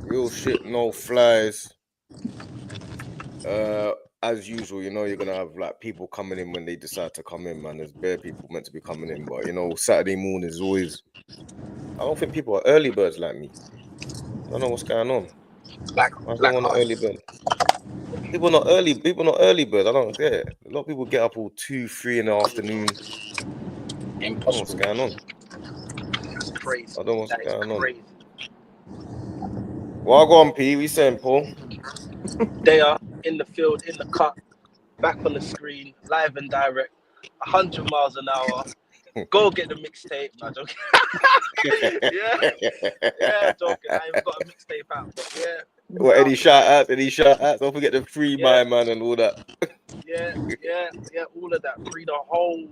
Real shit, no flies. As usual, you know, you're gonna have like people coming in when they decide to come in, man. There's bare people meant to be coming in, but you know, Saturday morning is always. I don't think people are early birds like me. I don't know what's going on. Like I don't want an early bird. People not early birds. I don't get it. A lot of people get up all 2, 3 in the afternoon. Impossible. I don't know what's going on. That's crazy. I don't know what's That going on. crazy. Well, go on, P. We saying, Paul. They are in the field, in the cut, back on the screen, live and direct, 100 miles an hour. Go get the mixtape. No, joking. yeah, joking. I ain't got a mixtape out, but yeah. Well, any shout outs? Don't forget the free my man and all that. Yeah, all of that. Free the whole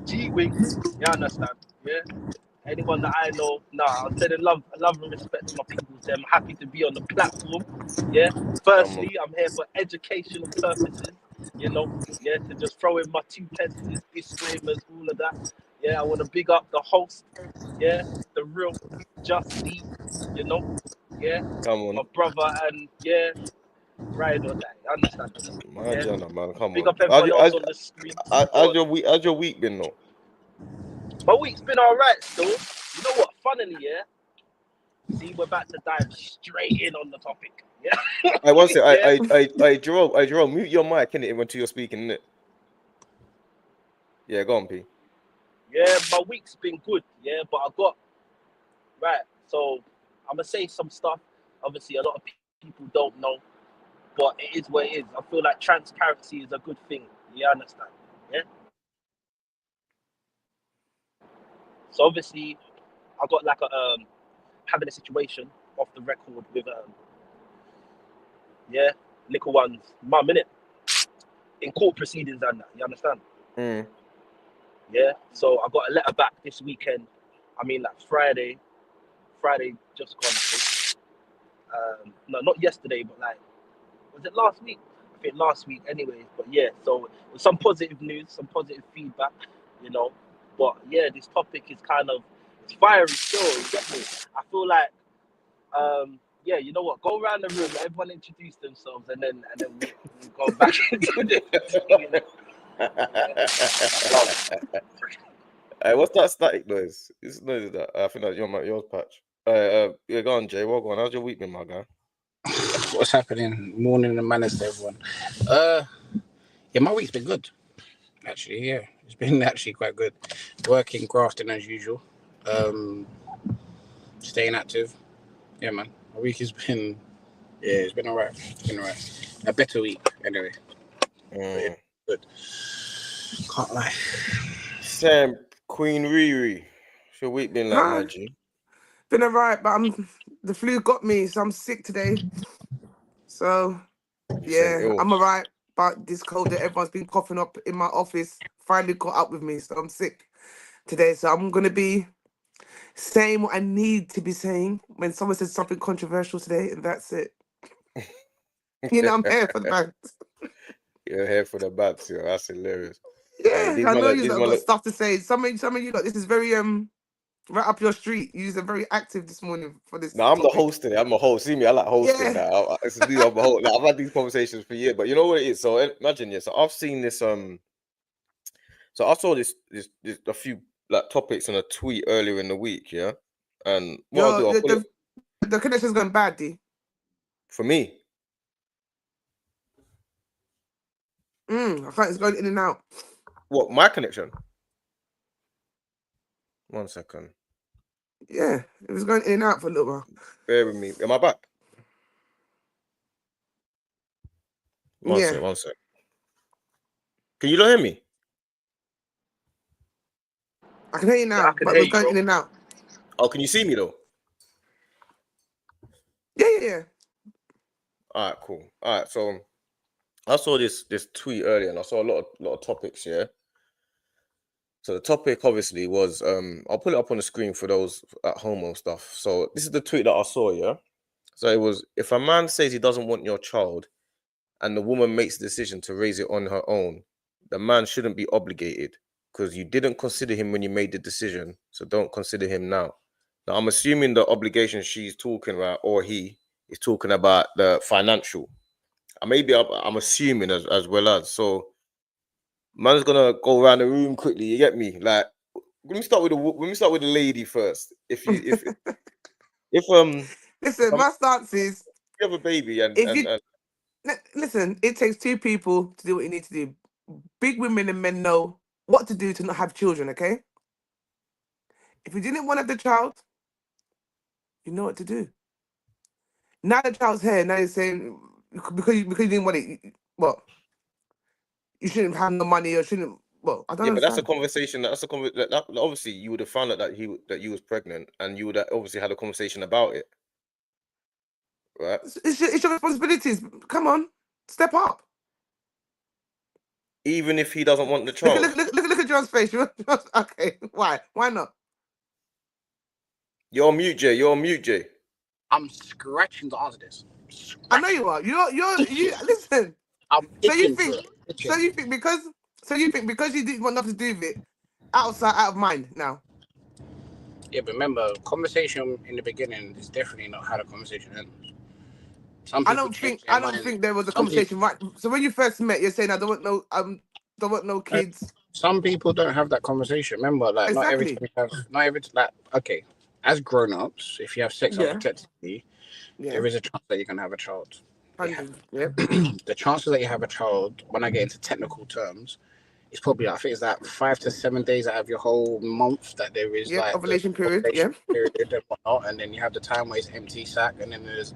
G-Wing. You understand? Yeah. Anyone that I know, I'm sending love and respect to my people. I'm happy to be on the platform. Yeah. Firstly, I'm here for educational purposes. You know, to just throw in my 2 pence, disclaimers, all of that. Yeah, I want to big up the host. Yeah, the real Just D. You know, Come on, my brother, and ride or die. Understand? Man, come big on. up everyone else on the screen. How's your week been though? My week's been alright still. You know what? Funnily, see, we're about to dive straight in on the topic. Yeah. I want to say, Jerome, mute your mic, innit, when you're speaking, innit? Yeah, go on, P. Yeah, my week's been good, but I got so I'm gonna say some stuff. Obviously, a lot of people don't know, but it is what it is. I feel like transparency is a good thing. You understand? Yeah. So obviously, I got like a having a situation off the record with little one's mum, innit? In court proceedings and that, you understand? Yeah, so I got a letter back this weekend. I mean, like Friday just gone. No, not yesterday, but like, was it last week? I think last week, anyways. But yeah, so it was some positive news, some positive feedback, you know. But yeah, this topic is kind of it's fiery still. You get me? I feel like, you know what? Go around the room, let everyone introduce themselves, and then we'll go back into this. You know? Hey, what's that static noise? It's noise that I think that's yours patch. Yeah, go on, Jay. Well, go on. How's your week been, my guy? What's happening? Morning and manners to everyone. My week's been good. Actually, yeah, it's been actually quite good. Working, grafting as usual. Staying active. Yeah, man. My week has been, it's been alright. A better week, anyway. Yeah, good. Can't lie. Sam, Queen Riri. What's your week been like, my G? Been alright, but the flu got me, so I'm sick today. So yeah, I'm alright. But this cold that everyone's been coughing up in my office finally caught up with me, so I'm sick today. So I'm gonna be saying what I need to be saying when someone says something controversial today, and that's it. You know, I'm here for the bats. You're here for the bats, yo. That's hilarious. Yeah, I know you've got stuff to say. Some of you lot, this is very right up your street. You're very active this morning for this. No, I'm the host today. I'm a host. See me, I like hosting now. I'm a host. I've had these conversations for years, but you know what it is. So imagine, so I've seen this. So I saw this a few like topics in a tweet earlier in the week, yeah. And what I'll do, the connection's going bad, D. For me. I thought it's going in and out. What, my connection? 1 second. Yeah, it was going in and out for a little while. Bear with me. Am I back? One sec. Can you not hear me? I can hear you now, but it was going in and out. Oh, can you see me though? Yeah. All right, cool. All right, so I saw this tweet earlier, and I saw a lot of topics. Yeah. So the topic obviously was I'll put it up on the screen for those at home and stuff. So this is the tweet that I saw. Yeah. So it was, if a man says he doesn't want your child, and the woman makes the decision to raise it on her own, the man shouldn't be obligated because you didn't consider him when you made the decision, so don't consider him now. Now, I'm assuming the obligation she's talking about, or he, is talking about the financial. And maybe I'm assuming as well as. So man's gonna go around the room quickly. You get me? Like, let me start with the lady first. If listen, my stance is, you have a baby and listen, it takes two people to do what you need to do. Big women and men know what to do to not have children, okay? If you didn't want to have the child, you know what to do. Now the child's here, now you're saying, because you didn't want it, well, you shouldn't have no money or shouldn't, well, I don't understand. But that's a conversation. That obviously you would have found out that you was pregnant, and you would have obviously had a conversation about it, right? It's your responsibilities. Come on, step up. Even if he doesn't want the child. Look at John's face. Okay, why? Why not? You're on mute, Jay. You're on mute, Jay. I'm scratching to answer this. I know you are. You listen. I'm itching. So you think because you didn't want nothing to do with it, out of mind now. Yeah, but remember, conversation in the beginning is definitely not how the conversation ends. I don't think there was a conversation, right? So when you first met, you're saying I don't want no kids. Some people don't have that conversation. Remember, like exactly. not every like okay, as grown-ups, if you have sex unprotectedly, there is a chance that you can have a child. Yep. The chances that you have a child, when I get into technical terms, it's probably, I think it's like 5 to 7 days out of your whole month that there is like ovulation period, period and whatnot, and then you have the time where it's empty sac, and then there's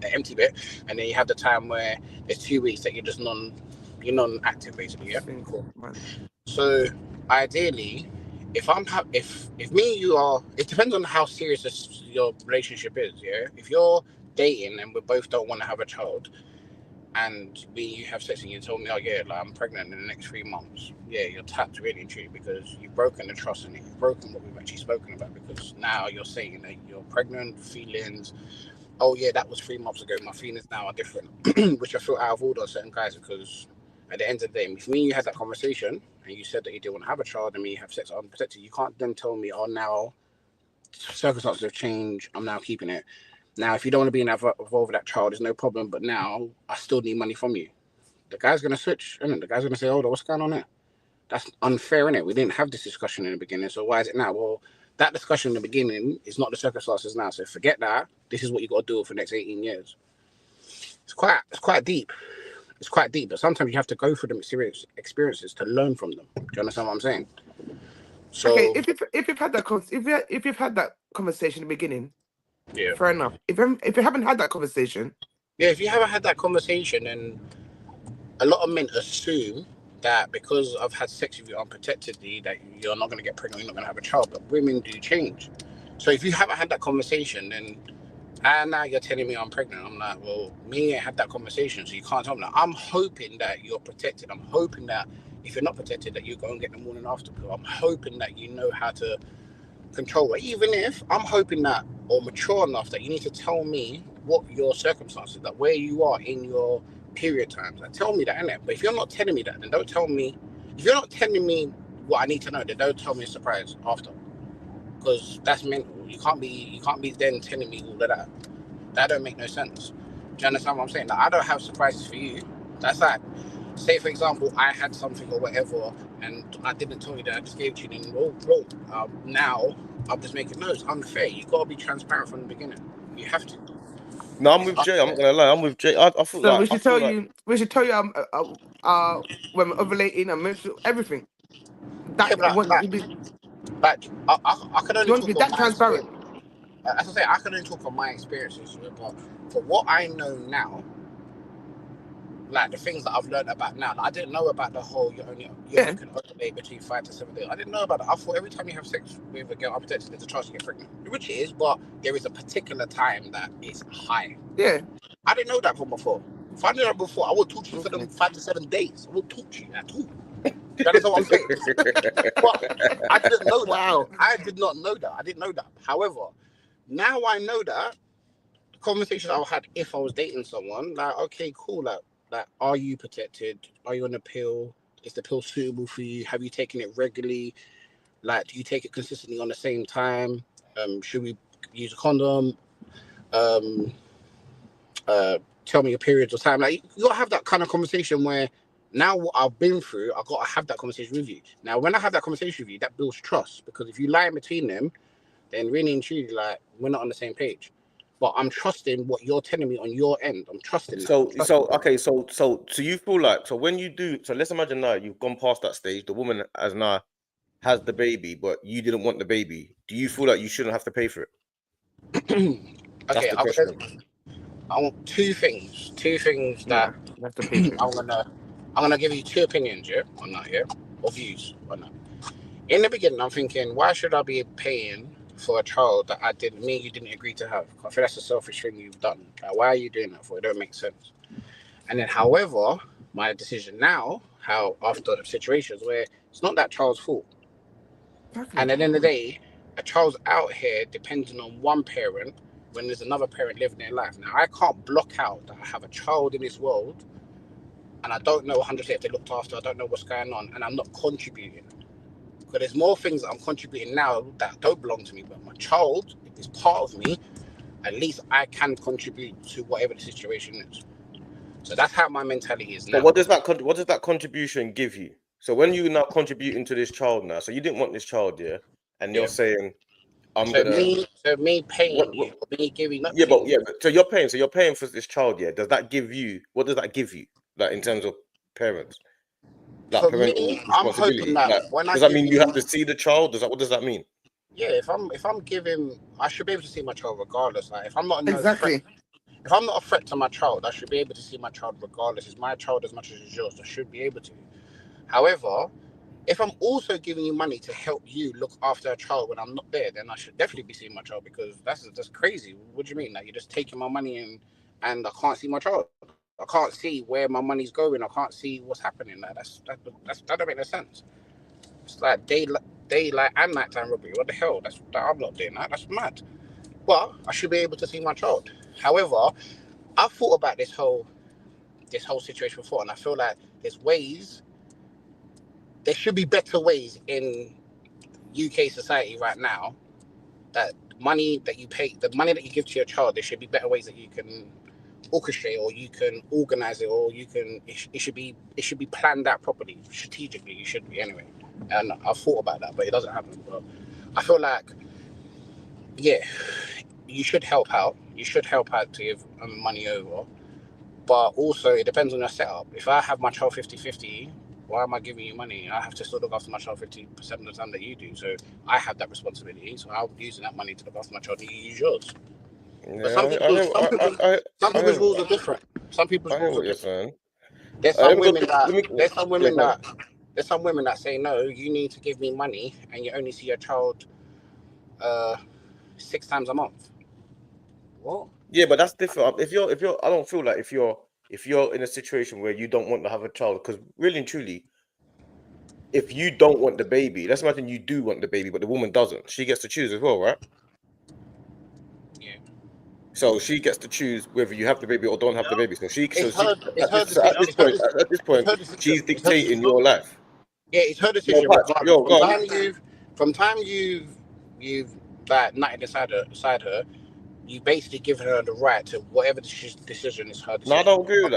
the empty bit, and then you have the time where there's 2 weeks that you're just non-active basically. Yeah, cool. So ideally, if me and you are, it depends on how serious your relationship is. Yeah, if you're dating and we both don't want to have a child, and you have sex and you told me, oh yeah, like I'm pregnant in the next 3 months, yeah, you're tapped really and truly, because you've broken the trust and you've broken what we've actually spoken about, because now you're saying that you're pregnant, feelings, oh yeah, that was 3 months ago, my feelings now are different, which I feel out of order on certain guys, because at the end of the day, if me and you had that conversation and you said that you didn't want to have a child and me have sex unprotected, you can't then tell me, oh, now circumstances have changed, I'm now keeping it. Now, if you don't want to be involved with that child, there's no problem. But now, I still need money from you. The guy's going to switch, isn't it? The guy's going to say, hold on, what's going on there? That's unfair, isn't it? We didn't have this discussion in the beginning, so why is it now? Well, that discussion in the beginning is not the circumstances now. So forget that. This is what you got to do for the next 18 years. It's quite deep. It's quite deep. But sometimes you have to go through them experiences to learn from them. Do you understand what I'm saying? So, okay, if you've had that conversation in the beginning, yeah, fair enough. If you haven't had that conversation, if you haven't had that conversation, then a lot of men assume that because I've had sex with you unprotectedly, that you're not going to get pregnant, you're not going to have a child. But women do change. So if you haven't had that conversation, then now you're telling me I'm pregnant. I'm like, well, me ain't had that conversation, so you can't tell me that. I'm hoping that you're protected. I'm hoping that if you're not protected, that you go and get the morning after pill. I'm hoping that you know how to control it. Even if I'm hoping that, or mature enough that you need to tell me what your circumstances, that where you are in your period times, like, tell me that, innit? But if you're not telling me that, then don't tell me. If you're not telling me what I need to know, then don't tell me a surprise after, because that's mental. You can't be then telling me all of that. That don't make no sense. Do you understand what I'm saying? Like, I don't have surprises for you. That's like, say for example, I had something or whatever, and I didn't tell you that, I just gave it to you, and bro, now I'm just making notes. Unfair. You gotta be transparent from the beginning. You have to. No, I'm with Jay. I'm not gonna lie. I'm with Jay. I feel so like we should tell you. We should tell you when we're ovulating and menstrual, everything. That yeah, but I can only talk be on that my transparent. As I say, I can only talk on my experiences, but for what I know now, like the things that I've learned about now, I didn't know about the whole you can ovulate between 5 to 7 days. I didn't know about that. I thought every time you have sex with a girl unprotected, there's a chance to get pregnant, which it is, but there is a particular time that is high. Yeah. I didn't know that from before. If I knew that before, I would talk to you for them 5 to 7 days. I would talk to you at all. That is what I'm saying. But I didn't know that. Wow. I did not know that. I didn't know that. However, now I know that. The conversation I had if I was dating someone, like, okay, cool, like, are you protected? Are you on a pill? Is the pill suitable for you? Have you taken it regularly? Like, do you take it consistently on the same time? Should we use a condom? tell me your periods or time. Like you gotta have that kind of conversation where now what I've been through, I gotta have that conversation with you. Now when I have that conversation with you, that builds trust, because if you lie in between them, then really and truly, like, we're not on the same page. But I'm trusting what you're telling me on your end. I'm trusting that. So you feel like, so when you do, so let's imagine now you've gone past that stage, the woman has the baby, but you didn't want the baby. Do you feel like you shouldn't have to pay for it? That's the question. I want two things that I'm gonna give you two opinions, yeah, on that, yeah, or views on that. In the beginning, I'm thinking, why should I be paying for a child that you didn't agree to have? I feel that's a selfish thing you've done. Like, why are you doing that for? It don't make sense. And then, however, my decision now, after situations where it's not that child's fault, and at the end of the day, a child's out here depending on one parent when there's another parent living their life. Now, I can't block out that I have a child in this world and I don't know 100% if they looked after, I don't know what's going on, and I'm not contributing. Because there's more things that I'm contributing now that don't belong to me, but my child is part of me. At least I can contribute to whatever the situation is. So that's how my mentality is now. But what does that contribution give you? So when you're now contributing to this child now, so you didn't want this child, yeah, and you're saying, me paying you, me giving up. So you're paying for this child, yeah. What does that give you, like, in terms of parents? Like, for parental me, responsibility. I'm hoping that like, does that mean you have to see the child? What does that mean? Yeah, if I'm giving, I should be able to see my child regardless. Like, if I'm not exactly. If I'm not a threat to my child, I should be able to see my child regardless. It's my child as much as it's yours. I should be able to. However, if I'm also giving you money to help you look after a child when I'm not there, then I should definitely be seeing my child, because that's crazy. What do you mean? Like, you're just taking my money and I can't see my child. I can't see where my money's going. I can't see what's happening. Like, that don't make no sense. It's like daylight and nighttime robbery. What the hell? I'm not doing that. That's mad. But I should be able to see my child. However, I've thought about this whole situation before, and I feel like there should be better ways in UK society right now, that money that you pay, the money that you give to your child, there should be better ways that you can orchestrate, or you can organize it, or it should be planned out properly, strategically. You should be, anyway. And I've thought about that, but it doesn't happen. But I feel like, yeah, you should help out. You should help out to give money over. But also, it depends on your setup. If I have my child 50-50, why am I giving you money? I have to still look after my child 50% of the time that you do. So I have that responsibility. So I'm using that money to look after my child, and you use yours. Yeah, but some people's rules are different. Some people's rules are different. There's some women that say, no, you need to give me money, and you only see your child 6 times a month. What? Yeah, but that's different. If you're, I don't feel like if you're in a situation where you don't want to have a child, because really and truly, if you don't want the baby, let's imagine you do want the baby, but the woman doesn't. She gets to choose as well, right? Yeah. So she gets to choose whether you have the baby or don't have the baby. So at this point, she's dictating your life. Yeah, it's her decision. From time you've like nutted inside her, you basically given her the right to whatever decision is her decision. No, I don't agree with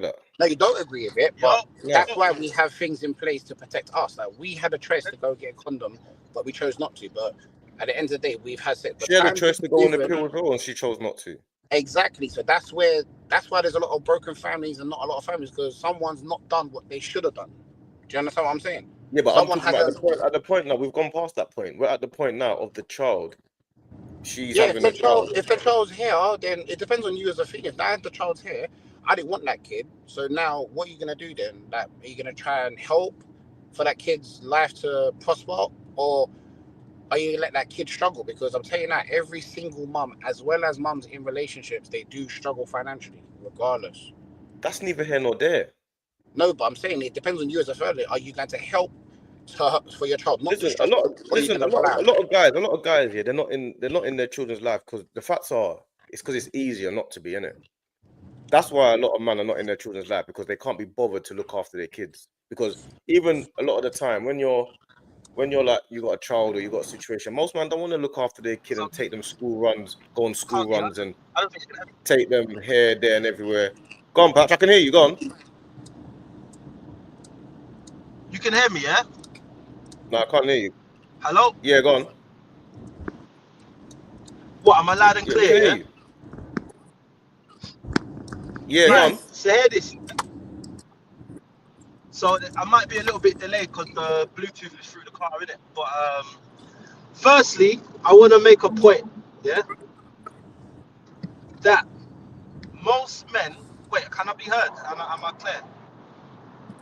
that. No, you don't agree with it, but that's why we have things in place to protect us. Like, we had a choice to go get a condom, but we chose not to. But at the end of the day, we've had sex. She had a choice to go on the pill as well, and she chose not to. Exactly. So that's why there's a lot of broken families and not a lot of families, because someone's not done what they should have done. Do you understand what I'm saying? Yeah, but I'm talking about at the point now. We've gone past that point. We're at the point now of the child. If the child's here, then it depends on you as a thing. If the child's here, I didn't want that kid. So now, what are you gonna do then? Like, are you gonna try and help for that kid's life to prosper, or are you gonna let that kid struggle? Because I'm telling you that every single mum, as well as mums in relationships, they do struggle financially, regardless. That's neither here nor there. No, but I'm saying it depends on you as a father. Are you going to help for your child? A lot of guys, yeah, they're not in their children's life because the facts are it's because it's easier not to be in it. That's why a lot of men are not in their children's life, because they can't be bothered to look after their kids. Because even a lot of the time when you're when you're like, you got a child or you got a situation, most men don't want to look after their kid and take them school runs, go on school runs and take them here, there, and everywhere. Go on, Patch, I can hear you. Go on. You can hear me, yeah? No, I can't hear you. Hello? Yeah, go on. What, am I loud and clear? We can hear you. Yeah, go on. So hear this. So I might be a little bit delayed because the Bluetooth is through the car, innit? But firstly, I want to make a point, yeah? That most men... Wait, can I be heard? Am I clear?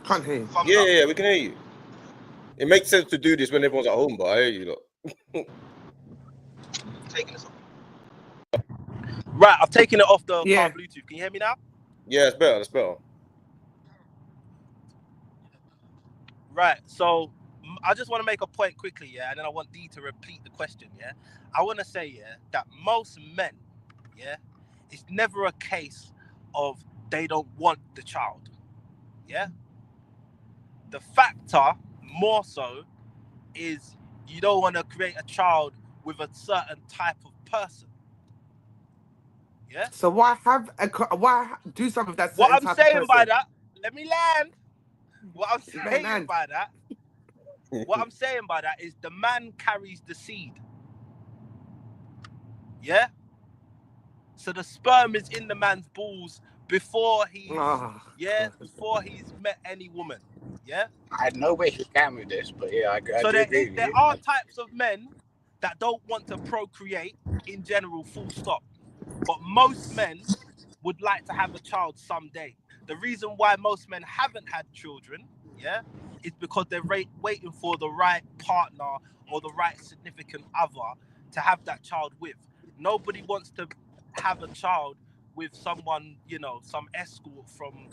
Can't hear you. Yeah, we can hear you. It makes sense to do this when everyone's at home, but I hear you, look. Taking this off. Right, I've taken it off the car Bluetooth. Can you hear me now? Yeah, it's better. It's better. Right, so I just want to make a point quickly, yeah, and then I want Dee to repeat the question, yeah. I want to say, yeah, that most men, yeah, it's never a case of they don't want the child, yeah. The factor more so is you don't want to create a child with a certain type of person. Yeah. So why do something with that? What I'm saying by that, let me land. What I'm saying by that, is the man carries the seed. Yeah. So the sperm is in the man's balls before he's before he's met any woman. Yeah. I know where he's going with this, but yeah, I so do agree with you. There are types of men that don't want to procreate in general, full stop. But most men would like to have a child someday. The reason why most men haven't had children, yeah, is because they're waiting for the right partner or the right significant other to have that child with. Nobody wants to have a child with someone, you know, some escort from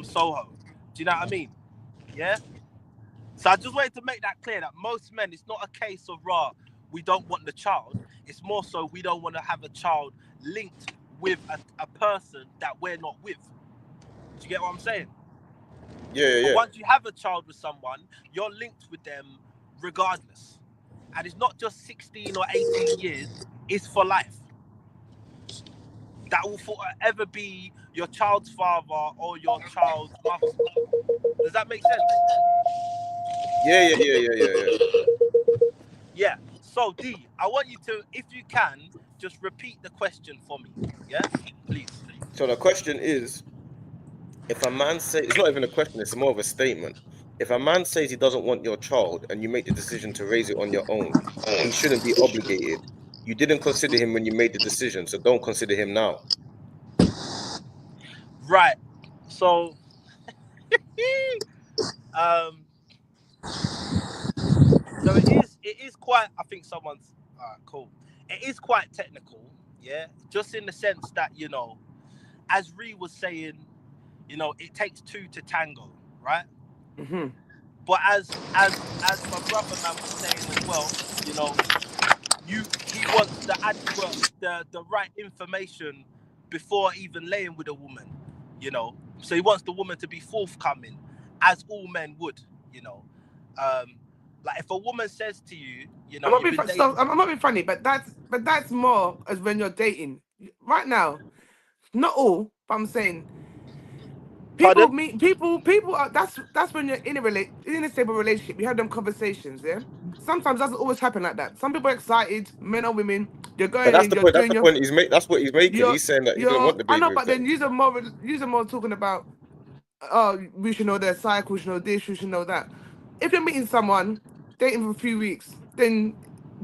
Soho. Do you know what I mean? Yeah. So I just wanted to make that clear that most men, it's not a case of we don't want the child. It's more so we don't want to have a child linked with a person that we're not with. Do you get what I'm saying? Yeah. But once you have a child with someone, you're linked with them regardless. And it's not just 16 or 18 years, it's for life. That will forever be your child's father or your child's mother. Does that make sense? Yeah. Yeah. So D, I want you to, if you can, just repeat the question for me. Yeah, please. So the question is, if a man says, it's not even a question, it's more of a statement. If a man says he doesn't want your child and you make the decision to raise it on your own, he shouldn't be obligated. You didn't consider him when you made the decision, so don't consider him now. Right. So, so it is quite, I think someone's, cool. It is quite technical, yeah? Just in the sense that, you know, as Ree was saying, you know, it takes two to tango, right? Mm-hmm. But as my brother man was saying as well, you know, he wants the right information before even laying with a woman, you know. So he wants the woman to be forthcoming, as all men would, you know. Like if a woman says to you, you know, I'm not being funny, but that's more as when you're dating. Right now, not all, but I'm saying people are that's when you're in a stable relationship. You have them conversations, yeah. Sometimes it doesn't always happen like that. Some people are excited, men or women. You're going. But that's the point. That's the point he's making. That's what he's making. He's saying that he doesn't want the baby. I know, but then use them more talking about. We should know their cycle. We should know this. We should know that. If you're meeting someone, dating for a few weeks, then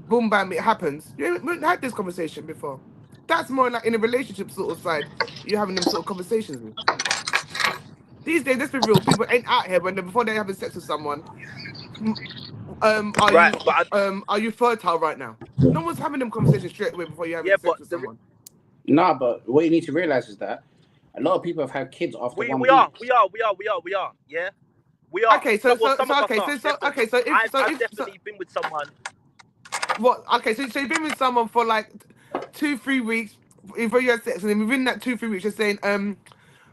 boom, bam, it happens. You haven't had this conversation before. That's more like in a relationship sort of side. You're having them sort of conversations with. These days, let's be real. People ain't out here before they're having sex with someone. Are you fertile right now? No one's having them conversations straight away before you're having sex with someone. Nah, but what you need to realize is that a lot of people have had kids after 1 week. We are. Yeah, we are. Okay, so I've definitely been with someone. What? Okay, so you've been with someone for like 2-3 weeks before you had sex, and then within that 2-3 weeks, you're saying,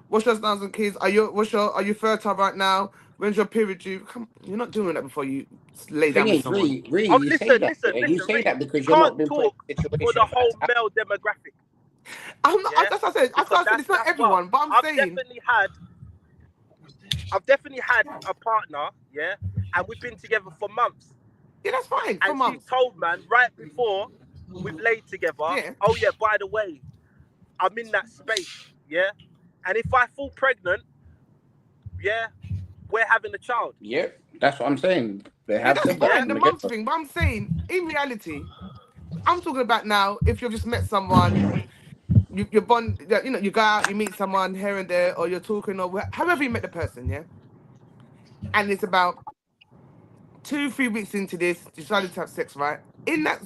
what's your stance on kids? Are you fertile right now? When's your period due? Come, you're not doing that before you lay down with someone. Really, Oh, you say that. You say that because you you're not can't being put talk in a situation for the whole that's male demographic. I'm not. Yeah? That's what I said. That's what I said. It's not That's everyone, but I'm I've saying. definitely had a partner, yeah, and we've been together for months. Yeah, that's fine. And she told man right before we've laid together, oh yeah, by the way, I'm in that space, yeah. And if I fall pregnant, yeah, we're having a child. Yeah, that's what I'm saying. They have that's said fine, that. the month thing, but I'm saying in reality, I'm talking about now. If you've just met someone, you bond, you know, you go out, you meet someone here and there, or you're talking, or however you met the person, yeah. And it's about 2-3 weeks into this, you decided to have sex, right? In that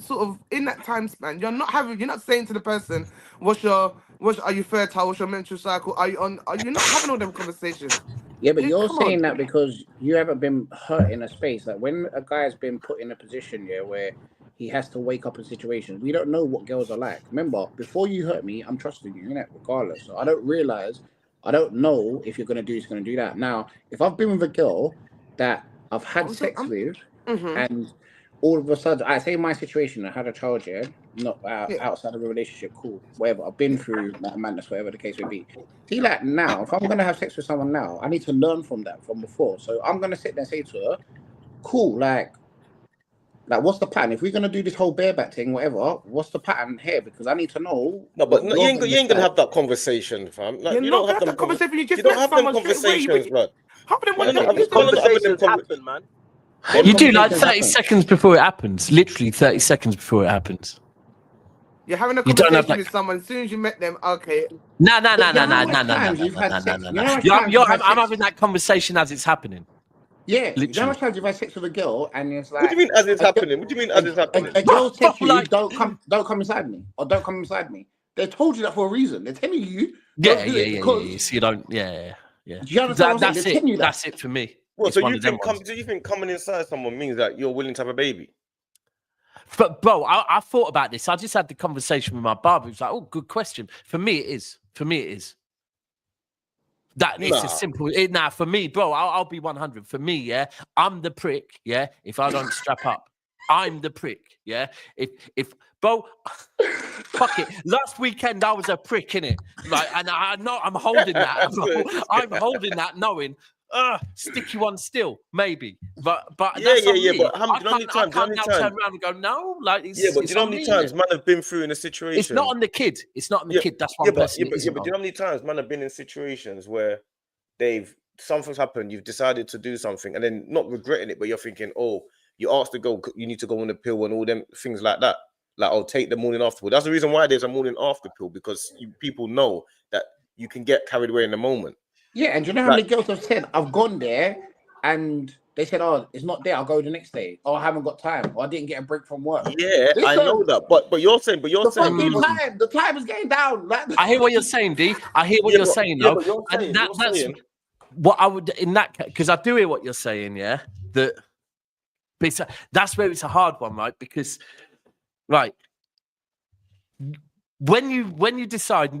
time span, you're not saying to the person, are you fertile? What's your menstrual cycle? Are you not having all them conversations? Yeah, but you're saying that because you haven't been hurt in a space. Like when a guy's been put in a position, yeah, where he has to wake up in situations, we don't know what girls are like. Remember, before you hurt me, I'm trusting you, innit? Regardless. So I don't know if you're gonna do this, gonna do that. Now, if I've been with a girl that I've had sex with, and all of a sudden, I say my situation, I had a child, yeah, not outside of a relationship, cool, whatever. I've been through that madness, whatever the case may be. See, like now, if I'm gonna have sex with someone now, I need to learn from that from before. So I'm gonna sit there and say to her, cool, like what's the pattern? If we're gonna do this whole bareback thing, whatever, what's the pattern here? Because I need to know. No, but you ain't gonna have that conversation, fam. Like, you don't have that conversation. You don't have them conversations, bro. Conversations happen, man. You do like 30 seconds before it happens. Literally 30 seconds before it happens. You're having a conversation with someone as soon as you met them. Okay. No. I'm having that conversation as it's happening. Yeah. You know how much times you've had sex with a girl and it's like. What do you mean as it's happening? What do you mean as it's happening? A girl said to you, don't come inside me, or don't come inside me. They told you that for a reason. They're telling you. Yeah. So you don't. Yeah. Do you understand? That's it. That's it for me. Well, so you think coming inside someone means that you're willing to have a baby? But bro, I thought about this. I just had the conversation with my barber. He was like, "Oh, good question." For me, it is. That it's as simple. For me, bro, I'll be 100. For me, yeah, I'm the prick. Yeah, if I don't strap up, I'm the prick. Yeah, if bro, fuck it. Last weekend I was a prick, innit? Like, and I know I'm holding that. Bro. I'm holding that, knowing. Sticky one still, maybe, but yeah. But how many times? I can't now turn around and go, no, like it's, but do you know how many times man have been through in a situation? It's not on the kid. It's not on the kid. That's one person. But do you know how many times man have been in situations where something's happened, you've decided to do something, and then not regretting it, but you're thinking, oh, you asked to go, you need to go on the pill and all them things like that. Like, I'll take the morning after pill. That's the reason why there's a morning after pill, because people know that you can get carried away in the moment. Yeah, and do you know how many girls have said, I've gone there, and they said, oh, it's not there, I'll go the next day. Oh, I haven't got time. Or I didn't get a break from work. Yeah, I know that. But you're saying... The time is getting down. I hear what you're saying, D. I hear what you're saying, though. And that's what I would... In that case, because I do hear what you're saying, yeah? That's where it's a hard one, right? Because, right... When you decide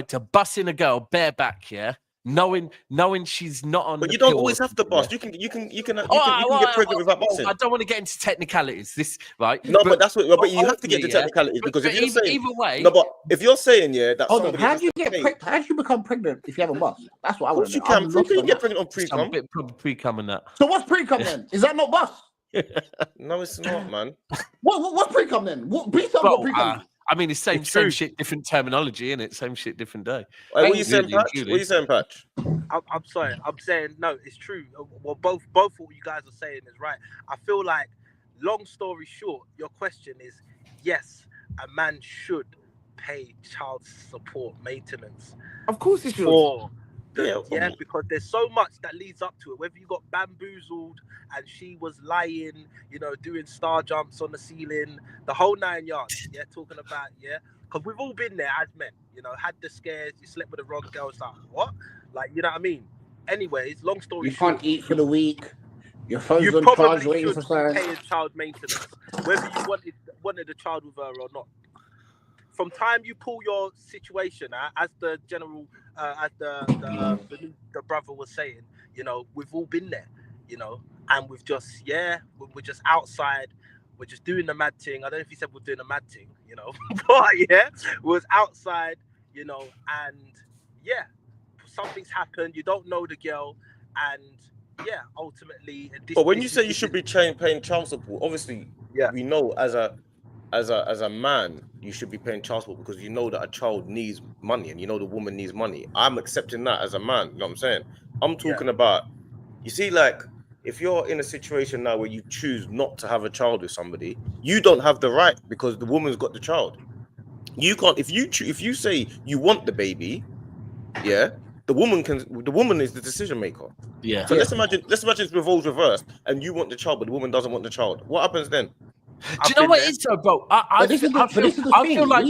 to bust in a girl bareback, yeah, knowing she's not on. But you don't always have to bust. You can get pregnant without busting. I don't want to get into technicalities. This right? No, but that's what. But you have to get into technicalities because if you're saying either way. No, but if you're saying that. Hold on. How do you become pregnant if you have a bust? That's what I want to know. You can get pregnant on pre-cum. Pre-cum and that. So what's pre-cum then? Is that not bust? No, it's not, man. What's pre-cum then? What pre-cum? I mean, it's same shit, different terminology, isn't it? Same shit, different day. What are you saying, Patch? I'm sorry. I'm saying no. It's true. Well, both what you guys are saying is right. I feel like, long story short, your question is yes, a man should pay child support maintenance. Of course, he should. Because there's so much that leads up to it. Whether you got bamboozled and she was lying, doing star jumps on the ceiling, the whole 9 yards. Yeah, talking about because we've all been there as men. Had the scares. You slept with the wrong girl. It's like what? Like, you know what I mean? Anyways, long story short, you can't eat for the week. Your phone's on charge waiting for something. Paying child maintenance, whether you wanted a child with her or not. From time you pull your situation out, as the general, as the brother was saying, You know, we've all been there, you know, and we're just outside. We're just doing the mad thing. I don't know if he said we're doing a mad thing, you know, but yeah, we was outside, you know, and yeah, something's happened. You don't know the girl, and yeah, ultimately. But when you say you should be paying child support, obviously, we know as a man, you should be paying child support because you know that a child needs money and you know the woman needs money. I'm accepting that as a man. You know what I'm saying? I'm talking about, you see, like, if you're in a situation now where you choose not to have a child with somebody, you don't have the right because the woman's got the child. You can't, if you say you want the baby, yeah, the woman is the decision maker. Yeah. So let's imagine it's roles reversed and you want the child, but the woman doesn't want the child. What happens then? Do you know what it is, though, bro? I feel like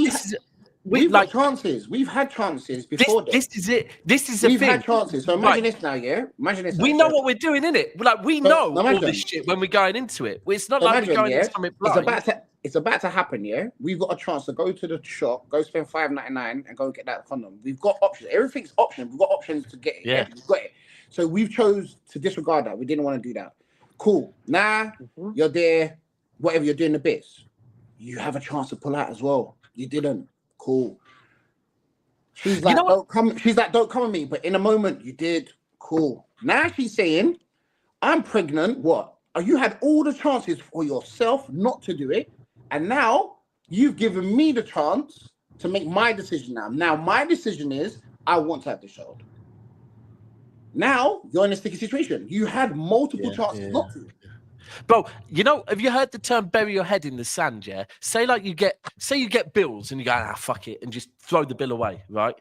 we've got chances. We've had chances before. This is it. This is the thing. We've had chances. So imagine this now, yeah? Imagine this. We know what we're doing, innit? Like, we know all this shit when we're going into it. It's not like we're going into something blind. It's about to happen, yeah? We've got a chance to go to the shop, go spend $5.99 and go get that condom. We've got options. Everything's optional. We've got options to get it. Yeah. We've got it. So we've chose to disregard that. We didn't want to do that. Cool. Now you're there, whatever, you're doing the bits. You have a chance to pull out as well. You didn't. Cool. She's like, don't come. She's like, don't come with me. But in a moment, you did. Cool. Now she's saying, I'm pregnant. What? You had all the chances for yourself not to do it. And now you've given me the chance to make my decision now. Now my decision is, I want to have the child. Now you're in a sticky situation. You had multiple chances not to. Bro, you know, have you heard the term bury your head in the sand, yeah? Say you get bills and you go, fuck it, and just throw the bill away, right?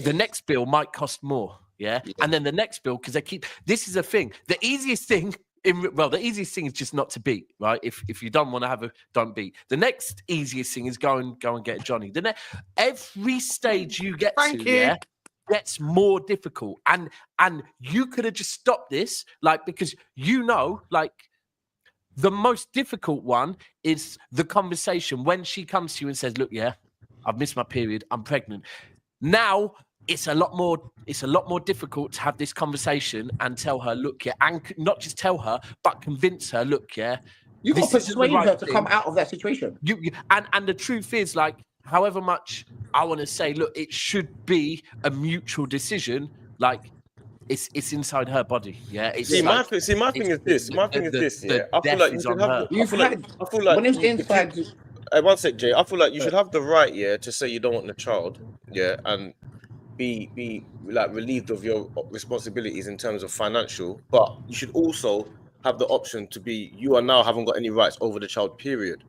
The next bill might cost more, yeah? And then the next bill, because this is a thing. The easiest thing is just not to beat, right? If you don't want to don't beat. The next easiest thing is go and get Johnny. Every stage you get gets more difficult, and you could have just stopped this, like, because like the most difficult one is the conversation when she comes to you and says, look, yeah, I've missed my period, I'm pregnant. Now it's a lot more difficult to have this conversation and tell her, look, yeah, and not just tell her, but convince her, look, yeah, you got to persuade her to come out of that situation. And the truth is, like, however much I want to say, look, it should be a mutual decision. Like, it's inside her body. Yeah. My thing is this. Yeah. I feel like you should have. I feel like when it's inside. One sec, Jay. I feel like you should have the right, to say you don't want the child, and be like relieved of your responsibilities in terms of financial, but you should also have the option to be, you are now haven't got any rights over the child, period.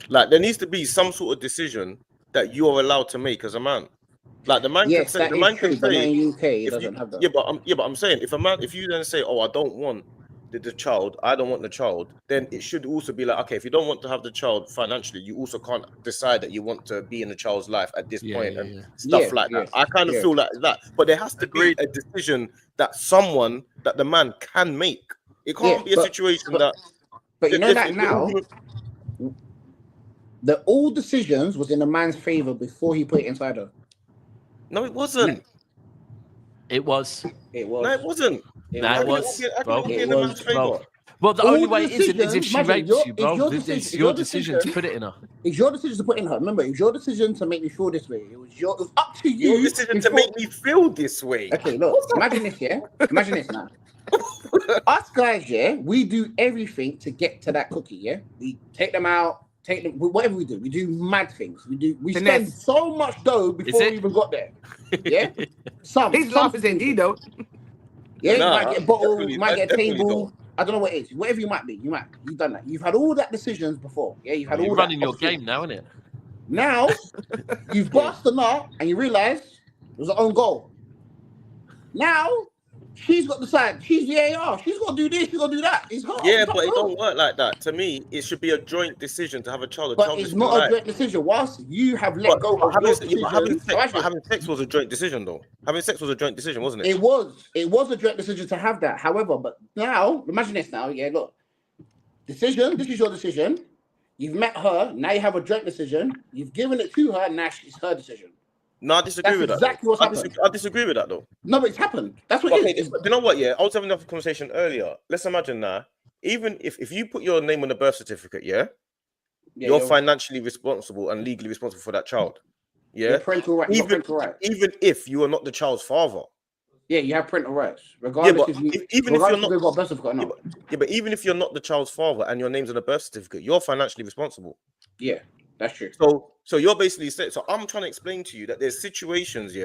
Like, there needs to be some sort of decision that you are allowed to make as a man. Like, the man can say, but in UK it doesn't have that. But I'm saying, if you then say, oh, I don't want the child, I don't want the child, then it should also be like, okay, if you don't want to have the child financially, you also can't decide that you want to be in the child's life at this point and stuff like that. I kind of feel like that, but there has to be a decision that the man can make. It can't be a situation that. But you know that now. All decisions was in the man's favor before he put it inside her. No, it wasn't. It was. No, it wasn't. It was. Bro. Well, the only way it isn't is if she rapes you, bro. It's your decision to put it in her. It's your decision to put in her. Remember, it was your decision to make me feel this way. It was up to you. Your decision to make me feel this way. Okay, look. Imagine this, yeah? Imagine this now. Us guys, yeah, we do everything to get to that cookie, yeah? We take them out. Whatever we do mad things. We spend so much dough before we even got there. Yeah, He's laughing, though. Yeah, you might get a bottle, you might get a table. I don't know what it is. Whatever you might be, you've done that. You've had all that decisions before. Yeah, you've had all that. You're running your game now, isn't it? Now you've bust the nut and you realise it was her own goal. Now she's got the side. She's VAR. She's got to do this. She's got to do that. It's hard. Yeah, but it don't work like that. To me, it should be a joint decision to have a child. But it's not a joint decision. Whilst you have let go of your decision, having sex was a joint decision, though. Having sex was a joint decision, wasn't it? It was a joint decision to have that. However, but now, imagine this now. Yeah, look. Decision. This is your decision. You've met her. Now you have a joint decision. You've given it to her. Now it's her decision. No, I disagree with exactly that. What's happened. I disagree with that though. No, but it's happened. That's what it is. You know what? Yeah, I was having a conversation earlier. Let's imagine now, even if you put your name on the birth certificate, you're financially responsible and legally responsible for that child. Yeah, parental rights. Even if you are not the child's father. Yeah, you have parental rights, regardless if you've got a birth certificate or not. But even if you're not the child's father and your name's on the birth certificate, you're financially responsible. Yeah, that's true. So you're basically saying. So I'm trying to explain to you that there's situations,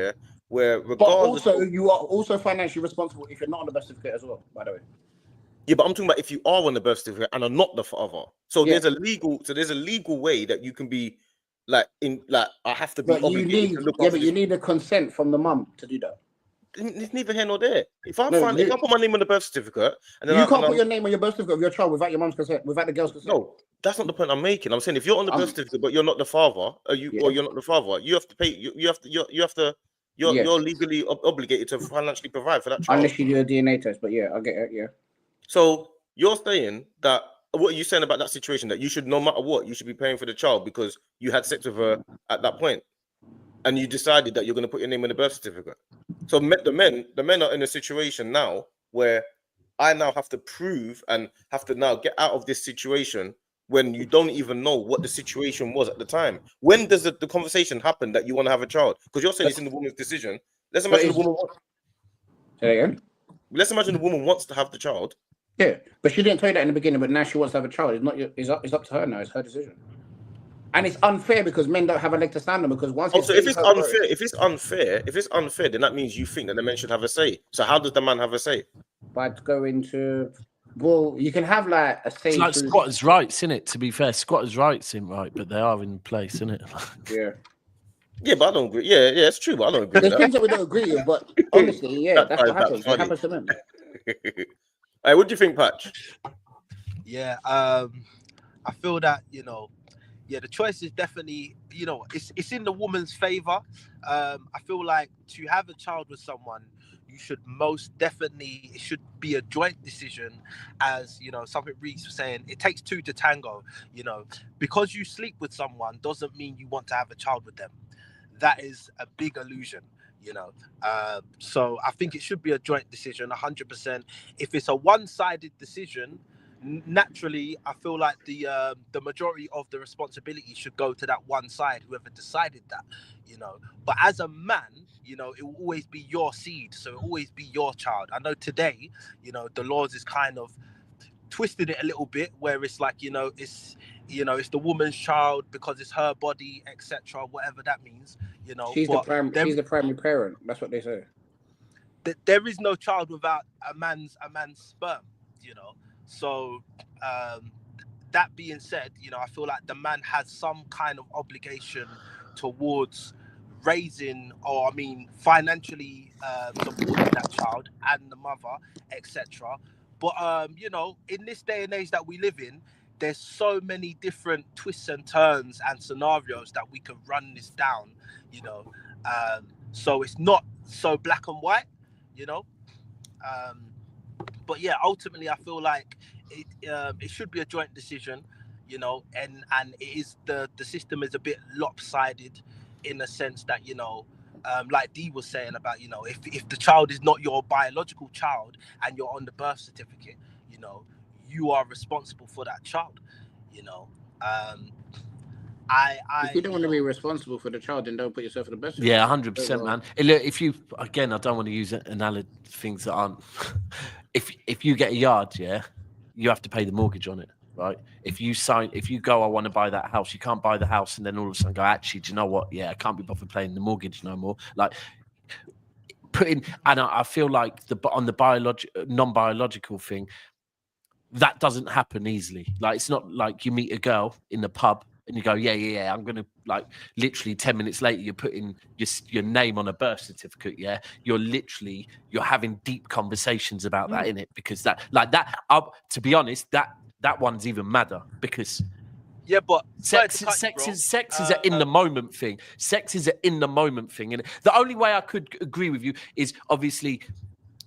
where regardless. But also, you are also financially responsible if you're not on the birth certificate as well. By the way. Yeah, but I'm talking about if you are on the birth certificate and are not the father. So there's a legal way that you can be I have to be obligated to look after. But you need a consent from the mum to do that. It's neither here nor there. If I put my name on the birth certificate, and then you can't put your name on your birth certificate of your child without your mum's consent, without the girl's consent. No, that's not the point I'm making. I'm saying if you're on the birth certificate but you're not the father, or you're not the father, you have to pay. You're legally obligated to financially provide for that child. Unless you do a DNA test, but I get it. Yeah. So you're saying that. What are you saying about that situation? That you should, no matter what, you should be paying for the child because you had sex with her at that point, and you decided that you're going to put your name on the birth certificate. So the men are in a situation now where I now have to prove and have to now get out of this situation when you don't even know what the situation was at the time. When does the conversation happen that you want to have a child? Because you're saying it's in the woman's decision. Let's imagine the woman. Say again. Let's imagine the woman wants to have the child. Yeah, but she didn't tell you that in the beginning. But now she wants to have a child. It's up to her now. It's her decision. And it's unfair because men don't have a leg to stand on. Because once if it's unfair, then that means you think that the men should have a say. So how does the man have a say? By going to, well, you can have like a say. It's like squatters' rights, isn't it? To be fair, squatters' rights isn't right, but they are in place, isn't it? Yeah. Yeah, but I don't agree. Yeah, it's true, but I don't agree. There's things that we don't agree with, but honestly, that's what happens. It happens to men. Hey, what do you think, Patch? Yeah, I feel that the choice is definitely it's in the woman's favor. I feel like to have a child with someone, you should most definitely, it should be a joint decision, as something Reese was saying. It takes two to tango. Because you sleep with someone doesn't mean you want to have a child with them. That is a big illusion. So I think it should be a joint decision, 100%. If it's a one-sided decision, naturally, I feel like the majority of the responsibility should go to that one side, whoever decided that, But as a man, it will always be your seed, so it will always be your child. I know today, the laws is kind of twisted it a little bit, where it's like, it's the woman's child because it's her body, etc. Whatever that means, She's the primary parent. That's what they say. There is no child without a man's sperm, So that being said, I feel like the man has some kind of obligation towards raising, or financially supporting that child and the mother, etc. But in this day and age that we live in, there's so many different twists and turns and scenarios that we can run this down, so it's not so black and white, but yeah, ultimately I feel like it should be a joint decision, and it is the system is a bit lopsided in a sense that, like Dee was saying about, if the child is not your biological child and you're on the birth certificate, you are responsible for that child, if you don't want to be responsible for the child, then don't put yourself in the best. Yeah, 100%, man. If you, again, I don't want to use things that aren't. If you get a yard, you have to pay the mortgage on it, right? If you go, I want to buy that house, you can't buy the house, and then all of a sudden go, actually, do you know what? Yeah, I can't be bothered paying the mortgage no more. Like I feel like on the non-biological thing, that doesn't happen easily. Like, it's not like you meet a girl in the pub and you go, yeah, I'm gonna, like, literally 10 minutes later you're putting your name on a birth certificate. Yeah, you're having deep conversations about that, innit? Because to be honest, that one's even madder, because but sex is an in the moment thing. Sex is an in the moment thing, and the only way I could agree with you is obviously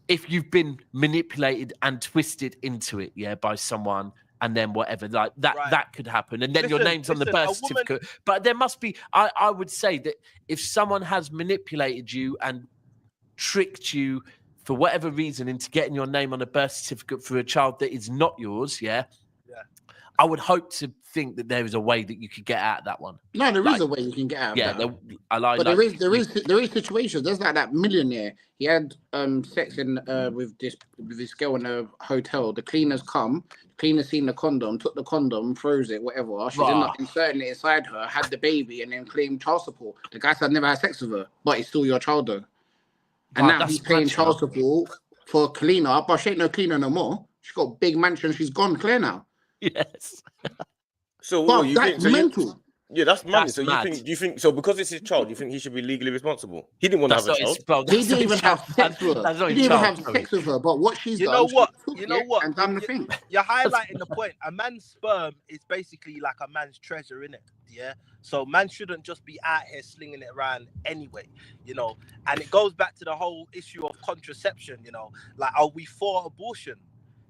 if you've been manipulated and twisted into it, by someone, and then whatever, like that, Right. that could happen. And then your Listen, name's on the listen, birth certificate. But there must be, I would say that if someone has manipulated you and tricked you for whatever reason into getting your name on a birth certificate for a child that is not yours, yeah. I would hope to think that there is a way that you could get out of that one. No, there is a way you can get out of that. But there is situations. There's like that millionaire. He had sex with this girl in a hotel. The cleaners come. The cleaner seen the condom, took the condom, froze it, whatever. She ended up inserting it inside her, had the baby, and then claimed child support. The guy said never had sex with her, but it's still your child though. And now he's paying child support for a cleaner, but she ain't no cleaner no more. She got a big mansion. She's gone clear now. Yes. So but you that's think, mental. Yeah, that's money. So you think so because it's his child, you think he should be legally responsible? He didn't want to have a child. He didn't even have sex with her. He didn't even have sex with her. But what she's done, you know what? And done the thing. You're highlighting the point. A man's sperm is basically like a man's treasure, innit? Yeah. So man shouldn't just be out here slinging it around anyway, you know. And it goes back to the whole issue of contraception, you know. Like, are we for abortion?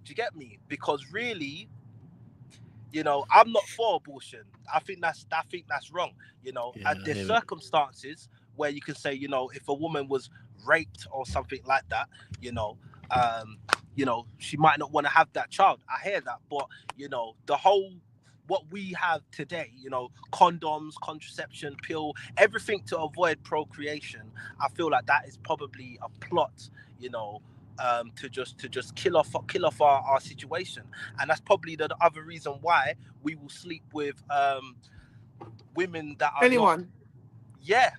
Do you get me? Because really, you know, I'm not for abortion. I think that's wrong. You know, there's circumstances where you can say, you know, if a woman was raped or something like that, you know, she might not want to have that child. I hear that, but you know, the whole what we have today, you know, condoms, contraception, pill, everything to avoid procreation. I feel like that is probably a plot, you know. To just kill off our situation, and that's probably the other reason why we will sleep with women that are anyone. Yeah.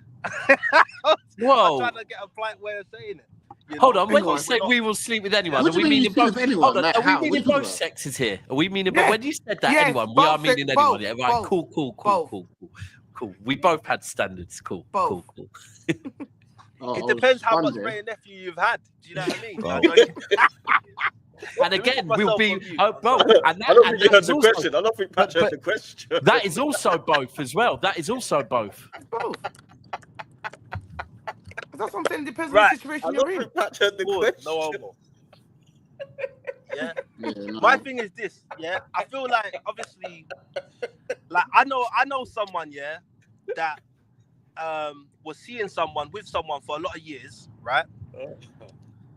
Whoa. I'm trying to get a polite way of saying it. Hold on, when you say we will sleep with anyone, are we meaning both? Hold on, are we meaning both sexes here? Are we meaning when you said that anyone? We are meaning anyone. Yeah, right. Cool. We both had standards. Cool. It depends how much Ray and nephew you've had. Do you know what I mean? And again, we'll be bro. I don't think you heard the question. I don't think Patch heard the question. That is also both as well. That is also both. Both. That's what I'm saying. It depends on the situation you're in. Patch heard the question. No homo. Yeah. My thing is this. Yeah. I feel like obviously, like I know someone. Yeah. That was seeing someone with someone for a lot of years, right?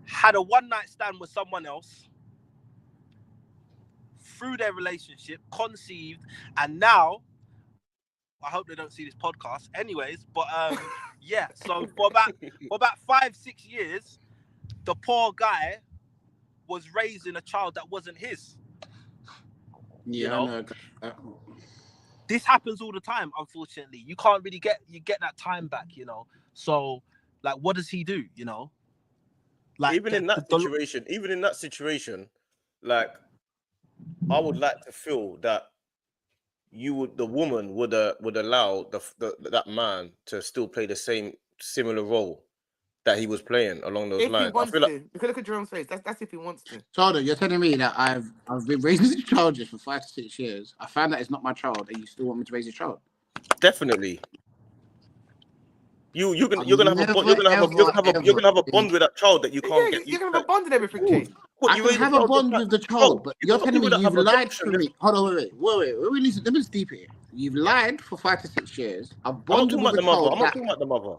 Had a one-night stand with someone else, through their relationship, conceived, and now I hope they don't see this podcast anyways, but yeah, so for about 5-6 years, the poor guy was raising a child that wasn't his. Yeah, you know? This happens all the time, unfortunately. You can't really get that time back, you know. So, like, what does he do, you know? Like even in that situation, like I would like to feel that the woman would allow that man to still play the same similar role that he was playing along those lines. If he wants to. You can look at Jerome's face. That's if he wants to. Charlie, you're telling me that I've been raising this child for 5 to 6 years. I found that it's not my child, and you still want me to raise your child? Definitely. You're gonna have a bond with that child that you can't get. You're gonna have a bond and everything, Jay. I can have a bond with the child, but you're telling me you've lied to me. Hold on, wait. Let me just deep here. You've lied for 5 to 6 years. I've bonded with the child. I'm not talking about the mother.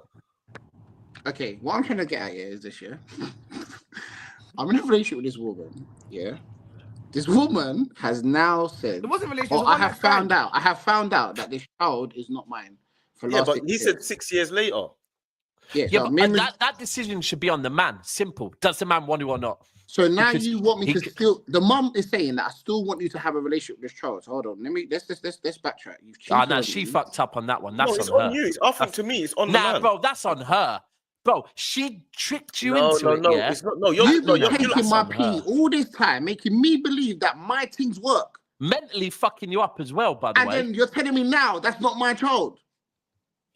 Okay, what I'm trying to get at here is this, yeah? I'm in a relationship with this woman, yeah? This woman has now said, it wasn't a relationship. I have found out that this child is not mine. But he said 6 years later. Yeah, but that decision should be on the man. Simple. Does the man want to or not? So now you want me to still? The mum is saying that I still want you to have a relationship with this child. So hold on, let's backtrack. You've cheated. No, she fucked up on that one. That's it's on her. You. I think to me, it's on the man. Bro, that's on her. Bro, she tricked you into it. Yeah? It's not. No, you're taking my pee all this time, making me believe that my things work. Mentally fucking you up as well, by the way. And then you're telling me now that's not my child.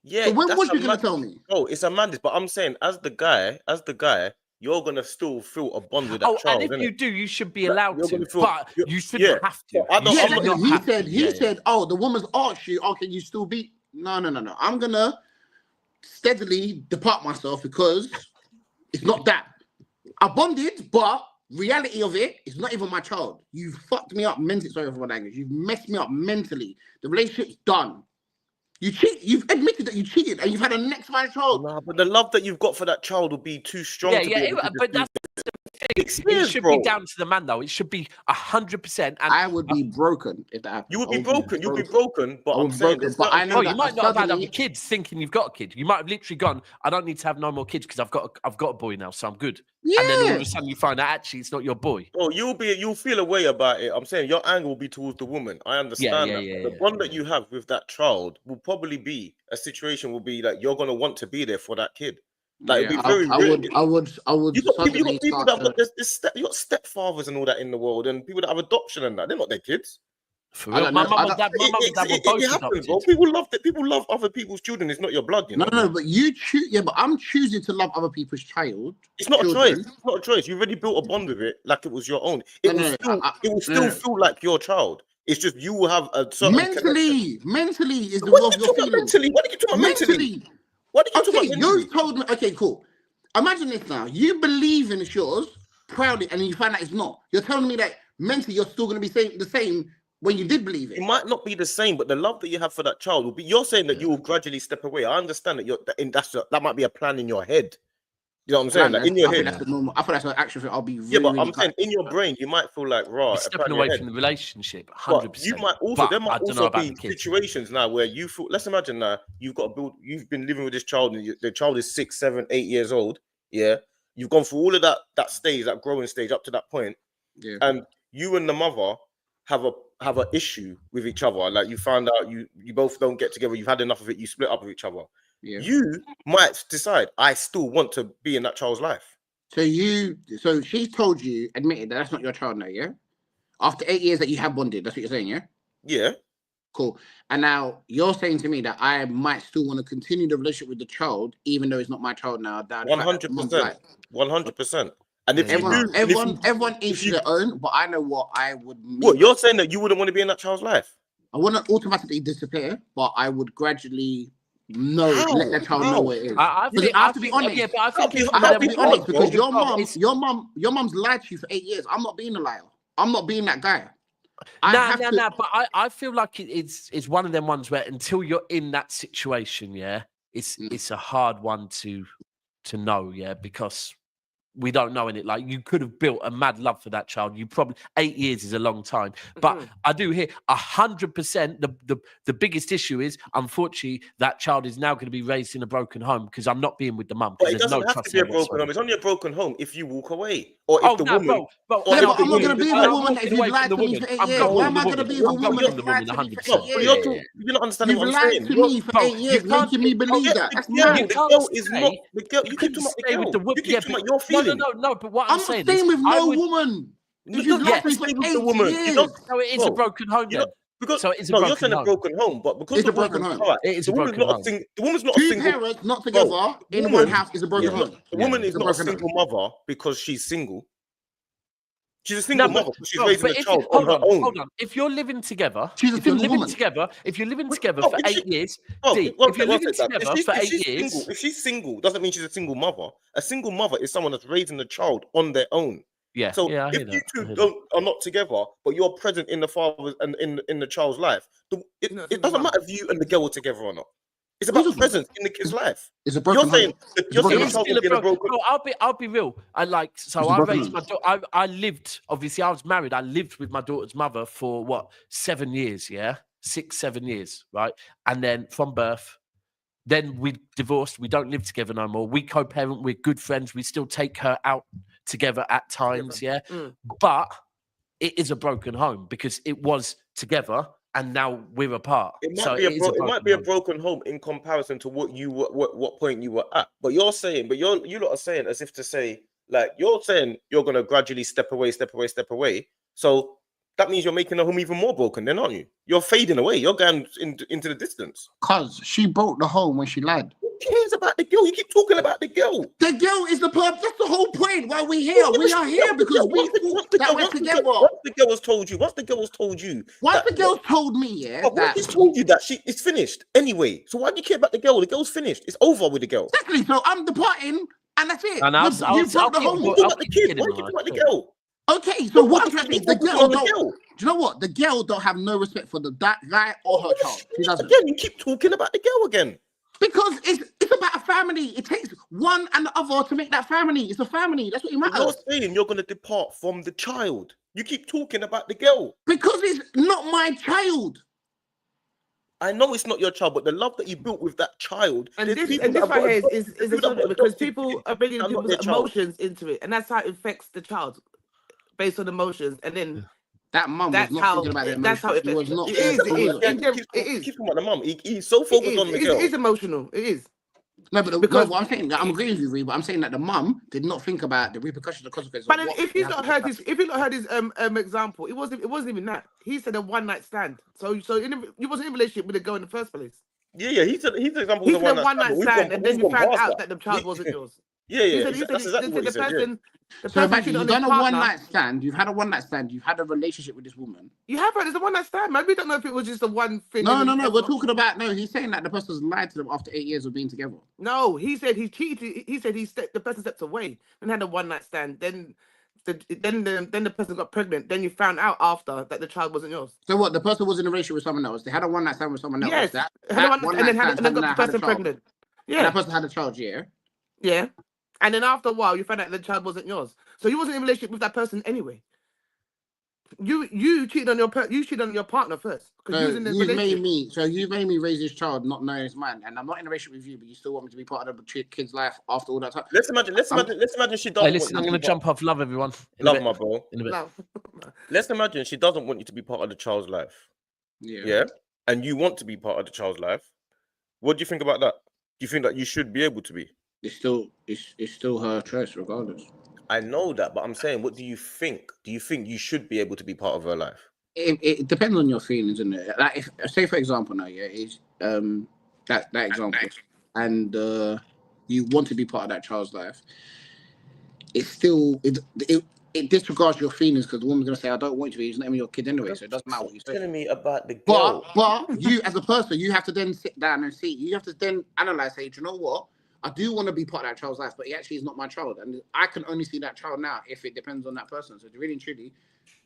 Yeah. So when was you gonna tell me? Oh, it's a madness. But I'm saying, as the guy, you're gonna still feel a bond with that child. And if you do, you should be allowed to. But you shouldn't have to. He said, oh, the woman's asked you, oh, can you still be? No. I'm gonna steadily depart myself because it's not that. I bonded, but reality of it is not even my child. You fucked me up mentally. Sorry for my language. You've messed me up mentally. The relationship's done. You cheat. You've admitted that you cheated, and you've had a next man child. Nah, but the love that you've got for that child will be too strong. But that's the thing. It should be down to the man, though. It should be 100%. And I would be broken if that happened. You would be broken. You'd be broken. But I'm saying, but I know you might not have had other kids thinking you've got a kid. You might have literally gone, I don't need to have no more kids because I've got a boy now, so I'm good. Yeah. And then all of a sudden you find out actually it's not your boy. Oh, you'll feel a way about it. I'm saying your anger will be towards the woman. I understand that. The bond that you have with that child will probably be a situation will be that you're gonna want to be there for that kid. Like it'd be very I would. You got people that have got you got stepfathers and all that in the world, and people that have adoption and that. They're not their kids. For real. My mum and dad were both adopted. People love that. People love other people's children. It's not your blood, you know. No, but you choose. Yeah, but I'm choosing to love other people's child. It's not a choice. It's not a choice. You already built a bond with it, like it was your own. It will still feel like your child. It's just you will have a certain mentally is the way of your feelings. Mentally, what did you talk about mentally? What did you talk about mentally? You told me. Okay, cool. Imagine this now. You believe in it's yours proudly, and you find out it's not. You're telling me that mentally you're still going to be the same when you did believe it. It might not be the same, but the love that you have for that child will be. You're saying that you will gradually step away. I understand that that might be a plan in your head. You know what I'm saying? Like in your head. I thought that's an actual thing. I'll be really, but I'm saying in your brain, you might feel like right. Stepping away from the relationship, 100%. You might also there might also be situations now where you feel. Let's imagine now you've been living with this child, and the child is 6, 7, 8 years old. Yeah, you've gone through all of that stage, that growing stage up to that point. Yeah, and you and the mother have an issue with each other. Like you found out you both don't get together. You've had enough of it. You split up with each other. Yeah. You might decide, I still want to be in that child's life. So she told you, admitted that that's not your child now, yeah? After 8 years that you have bonded, that's what you're saying, yeah? Yeah. Cool. And now you're saying to me that I might still want to continue the relationship with the child, even though it's not my child now. 100%. 100%. And if everyone each their own, but I know what I would mean. What, you're saying that you wouldn't want to be in that child's life? I wouldn't automatically disappear, but I would gradually let that child know what it is. I have to be honest. Yeah, but I have to be honest because your mom's lied to you for 8 years. I'm not being a liar. I'm not being that guy. Nah. But I feel like it's one of them ones where until you're in that situation, yeah, it's a hard one to know, yeah, because we don't know in it. Like you could have built a mad love for that child. You probably 8 years is a long time, but I do hear 100%. The biggest issue is, unfortunately, that child is now going to be raised in a broken home because I'm not being with the mum. But it doesn't have to be a broken home. It's only a broken home if you walk away or if the woman. I'm not going to be with a woman if you've lied to me for 8 years. Why am I going to be with a woman if you've lied to me for 8 years? You're not understanding what I'm saying. You've lied to me for 8 years, making me believe that. The girl is not the girl. You keep talking about the girl. You keep talking about your feelings. No, but what I'm saying is, with no woman. If you've lied to me for 8 years. So it is a broken home then. Because you're saying a broken home, but because it's a broken home. It is a broken home. The woman's not a single. Two parents not together in one house is a broken home. The woman is not a single mother because she's single. She's a single mother because she's raising a child on her own. Hold on. If you're living together, if you're living together for 8 years, if you're living together for 8 years, if she's single, doesn't mean she's a single mother. A single mother is someone that's raising a child on their own. Yeah. So if you two are not together, but you're present in the father's and in the child's life, it doesn't matter if you and the girl are together or not. It's about presence in the kid's life. It's a broken home. You're saying the child will be in a broken home. I'll be real. I raised my daughter. I lived, obviously I was married. I lived with my daughter's mother for 7 years, yeah? 6, 7 years, right? And then from birth, then we divorced. We don't live together no more. We co-parent. We're good friends. We still take her out together at times, yeah? But it is a broken home because it was together and now we're apart. It might be a broken home in comparison to what point you were at. But you lot are saying as if to say, like, you're saying you're gonna gradually step away. So that means you're making the home even more broken, then, aren't you? You're fading away. You're going into the distance. Cause she broke the home when she lied. Who cares about the girl? You keep talking about the girl. The girl is the purpose. That's the whole point. Why we're here. We are here because we thought that we're together. Once the girl has told you. Once the girl told me, yeah. Once told you that it's finished anyway. So why do you care about the girl? The girl's finished. It's over with the girl. Exactly. So I'm departing, and that's it. And you broke the home. What about the kid? Why do you talk about the girl? Okay, so what I'm saying is the girl don't. girl. Do you know what? The girl don't have no respect for that guy or her child. She doesn't. Again, you keep talking about the girl again. Because it's about a family. It takes one and the other to make that family. It's a family. That's what it matters. You're saying you're going to depart from the child. You keep talking about the girl. Because it's not my child. I know it's not your child, but the love that you built with that child. And this right here is a subject because people are bringing people's emotions into it, and that's how it affects the child based on emotions. And then that mum was not thinking about it. That's how it was not. It is. Keep talking about the mum. He's so focused on the girl. It is emotional. It is. No, but because what I'm saying, I'm agreeing with you, Ree, but I'm saying that the mum did not think about the repercussions, the consequences. But if you not heard his, example, it wasn't even that. He said a one-night stand. So you wasn't in a relationship with a girl in the first place. Yeah. He said example was a one-night stand, and then you found out that the child wasn't yours. Yeah. That's exactly what he said. So imagine you've done a one-night stand, you've had a one-night stand, you've had a relationship with this woman. You have had a one-night stand, man. We don't know if it was just a one thing. No. We're talking about he's saying that the person's lied to them after 8 years of being together. No, he said he cheated. He said the person stepped away and had a one-night stand. Then the person got pregnant. Then you found out after that the child wasn't yours. So what? The person was in a relationship with someone else. They had a one-night stand with someone else. Yes, and then got the person pregnant. Yeah, and that person had a child. Yeah. And then after a while, you found out the child wasn't yours. So you wasn't in a relationship with that person anyway. You cheated on your partner first. So you made me raise this child not knowing it's mine, and I'm not in a relationship with you, but you still want me to be part of the kid's life after all that time. Let's imagine she doesn't. Hey, listen, I'm going to jump off. Love everyone. Love my bro. In a bit. Let's imagine she doesn't want you to be part of the child's life. Yeah. And you want to be part of the child's life. What do you think about that? Do you think that you should be able to be? It's still her choice, regardless. I know that, but I'm saying, what do you think? Do you think you should be able to be part of her life? It depends on your feelings, isn't it? Like, if say for example, now, is that example, and you want to be part of that child's life, it's still it disregards your feelings because the woman's gonna say, "I don't want you to be." It's not even your kid anyway, so it doesn't matter what you say. Telling me about the girl. But you as a person, you have to then sit down and see. You have to then analyze. Say, do you know what? I do want to be part of that child's life, but it actually is not my child, and I can only see that child now if it depends on that person. So really and truly,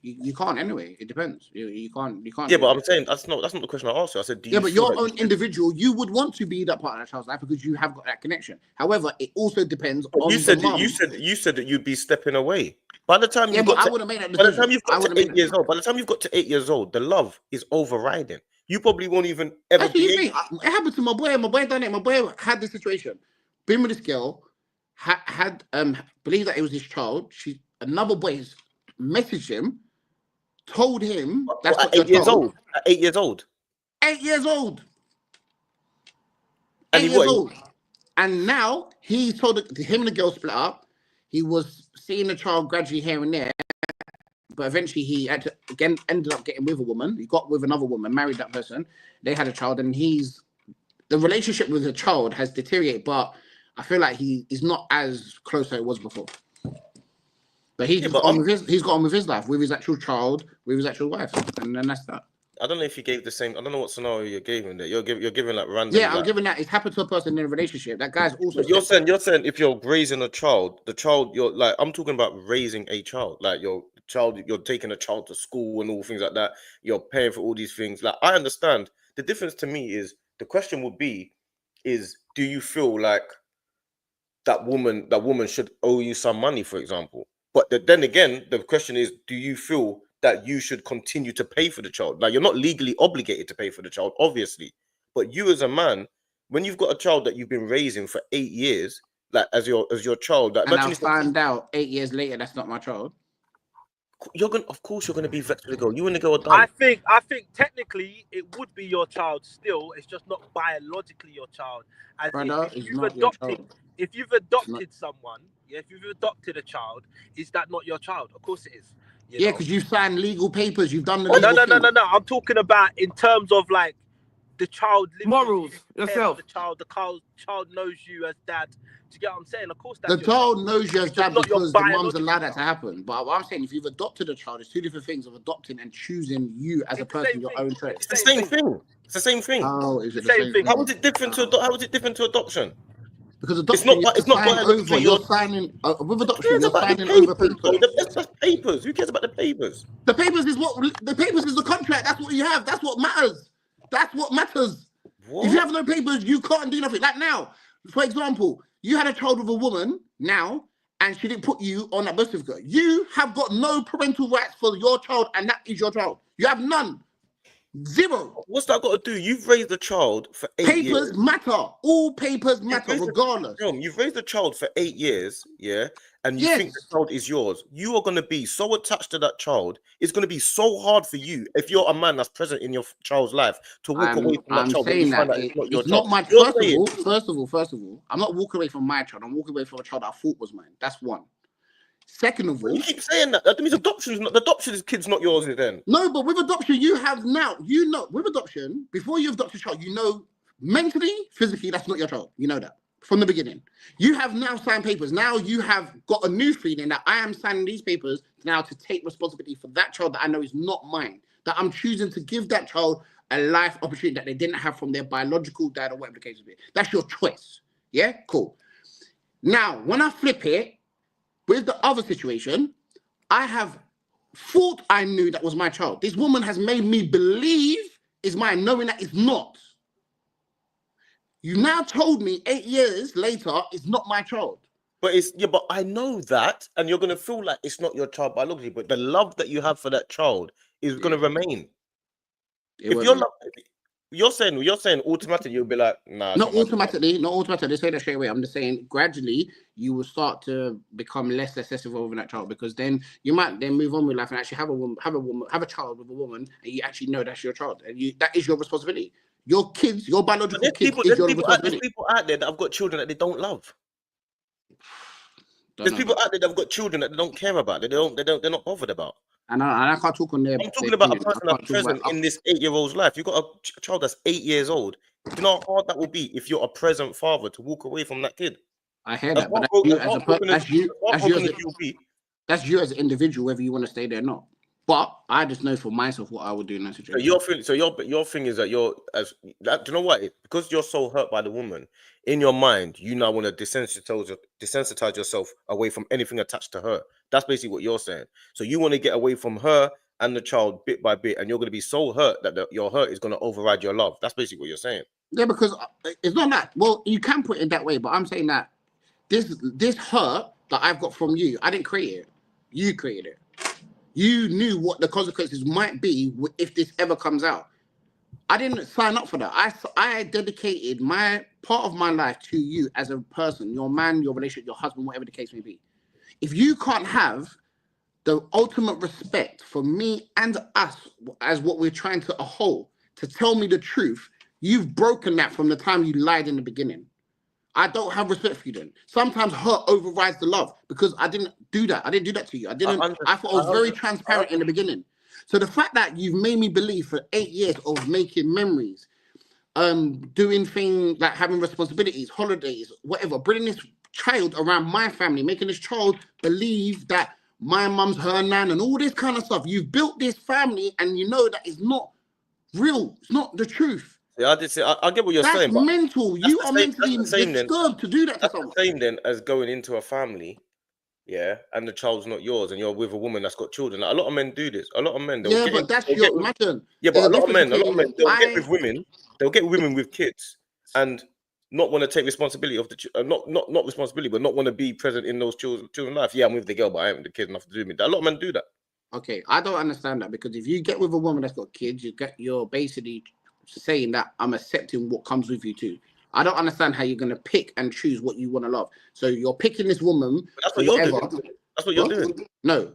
you can't anyway. It depends. You can't. Yeah, but I'm saying that's not the question I asked you. I said, but your own individual, you would want to be that part of that child's life because you have got that connection. However, it also depends on you said that you'd be stepping away. By the time I would have made that decision. By the time you've got to 8 years old, by the time you've got to 8 years old, the love is overriding. You probably won't even ever. Actually, it happened to my boy. My boy done it. My boy had this situation. Been with this girl, had believed that it was his child. Another boy messaged him, told him that's at 8 years old. At 8 years old. 8 years old. And 8 years old. And now he told him and the girl split up. He was seeing the child gradually here and there, but eventually he ended up getting with a woman. He got with another woman, married that person. They had a child, and the relationship with the child has deteriorated, but I feel like he's not as close as it was before. But he's got on with his life, with his actual child, with his actual wife, and then that's that. I don't know if you gave the same. I don't know what scenario you gave him there. You're giving like random. Yeah, I'm giving that. It's happened to a person in a relationship. That guy's also. You're saying if you're raising a child, the child you're like. I'm talking about raising a child. Like you're taking a child to school and all things like that. You're paying for all these things. Like I understand. The difference to me is the question would be, do you feel like that woman should owe you some money, for example? But then again, the question is, do you feel that you should continue to pay for the child? Like you're not legally obligated to pay for the child, obviously. But you as a man, when you've got a child that you've been raising for 8 years, like as your child, like, and I find out 8 years later that's not my child. Of course you're gonna be vexed with the girl. You and the girl are done. I think technically it would be your child still. It's just not biologically your child. As if you've adopted someone, if you've adopted a child, is that not your child? Of course it is. Yeah, because you've signed legal papers. You've done the no. I'm talking about in terms of like the child morals yourself. The child knows you as dad. Do you get what I'm saying? Of course, the child knows you as dad because the mum's allowed that to happen. But what I'm saying, if you've adopted a child, it's two different things of adopting and choosing you as a person, your own choice. It's the same thing. It's the same thing. Oh, is it the same thing? How is it different to adoption? Because adoption, it's not over. You're signing with adoption. You're signing over papers. That's papers. Who cares about the papers? The papers is the contract. That's what you have. That's what matters. That's what matters. What? If you have no papers, you can't do nothing. Like now, for example, you had a child with a woman now, and she didn't put you on that birth certificate. You have got no parental rights for your child, and that is your child. You have none. Zero. What's that got to do? You've raised a child for 8 years. Papers matter. All papers matter, regardless. You've raised a child for 8 years, yeah, and you think the child is yours. You are going to be so attached to that child. It's going to be so hard for you, if you're a man that's present in your child's life, to walk away from that child. Saying that it's not my first of all, I'm not walking away from my child. I'm walking away from a child I thought was mine. That's one. Second of all, you keep saying that. That means adoption kid's not yours then. No, but with adoption, you have now, with adoption, before you adopt a child, mentally, physically, that's not your child. You know that from the beginning. You have now signed papers. Now you have got a new feeling that I am signing these papers now to take responsibility for that child that I know is not mine. That I'm choosing to give that child a life opportunity that they didn't have from their biological dad or whatever the case may be. That's your choice. Yeah, cool. Now, when I flip it, with the other situation, I have thought I knew that was my child. This woman has made me believe it's mine, knowing that it's not. You now told me 8 years later it's not my child. But but I know that, and you're gonna feel like it's not your child biologically, but the love that you have for that child is gonna remain. You're saying automatically you'll be like, nah. Not automatically. They say that straight away. I'm just saying gradually you will start to become less excessive over that child, because then you might then move on with life and actually have a child with a woman, and you actually know that's your child, and that is your responsibility. Your kids, your biological kids, is your responsibility. There's people out there that have got children that they don't love. There's people out there that have got children that they don't care about. They're not bothered about. And I can't talk on their. I'm talking about a person that's present in this 8-year-old's life. You've got a child that's 8 years old. Do you know how hard that will be if you're a present father to walk away from that kid? I hear that, but that's you as an individual, whether you want to stay there or not. But I just know for myself what I would do in that situation. Your thing is that do you know what? Because you're so hurt by the woman, in your mind, you now want to desensitize yourself away from anything attached to her. That's basically what you're saying. So you want to get away from her and the child bit by bit, and you're going to be so hurt that your hurt is going to override your love. That's basically what you're saying. Yeah, because it's not that. Well, you can put it that way, but I'm saying that this hurt that I've got from you, I didn't create it. You created it. You knew what the consequences might be if this ever comes out. I didn't sign up for that. I dedicated my part of my life to you as a person, your man, your relationship, your husband, whatever the case may be. If you can't have the ultimate respect for me and us as what we're trying to hold, to tell me the truth, you've broken that from the time you lied in the beginning. I don't have respect for you then. Sometimes hurt overrides the love, because I didn't do that. I didn't do that to you. I thought I was very transparent in the beginning. So the fact that you've made me believe for 8 years of making memories, doing things like having responsibilities, holidays, whatever, bringing this child around my family, making this child believe that my mum's her nan and all this kind of stuff. You've built this family and you know that it's not real. It's not the truth. Yeah, I get what you're saying. That's mental. You are mentally disturbed to do that to someone. That's the same then as going into a family, yeah, and the child's not yours, and you're with a woman that's got children. Like, a lot of men do this. A lot of men, but a lot of men, they'll get with women. They'll get women with kids and not want to take responsibility of the not responsibility, but not want to be present in those children's life. Yeah, I'm with the girl, but I ain't with the kid. Nothing to do with me. A lot of men do that. Okay, I don't understand that, because if you get with a woman that's got kids, you're basically saying that I'm accepting what comes with you too. I don't understand how you're going to pick and choose what you want to love. So you're picking this woman. That's what you're doing. That's what you're doing. No,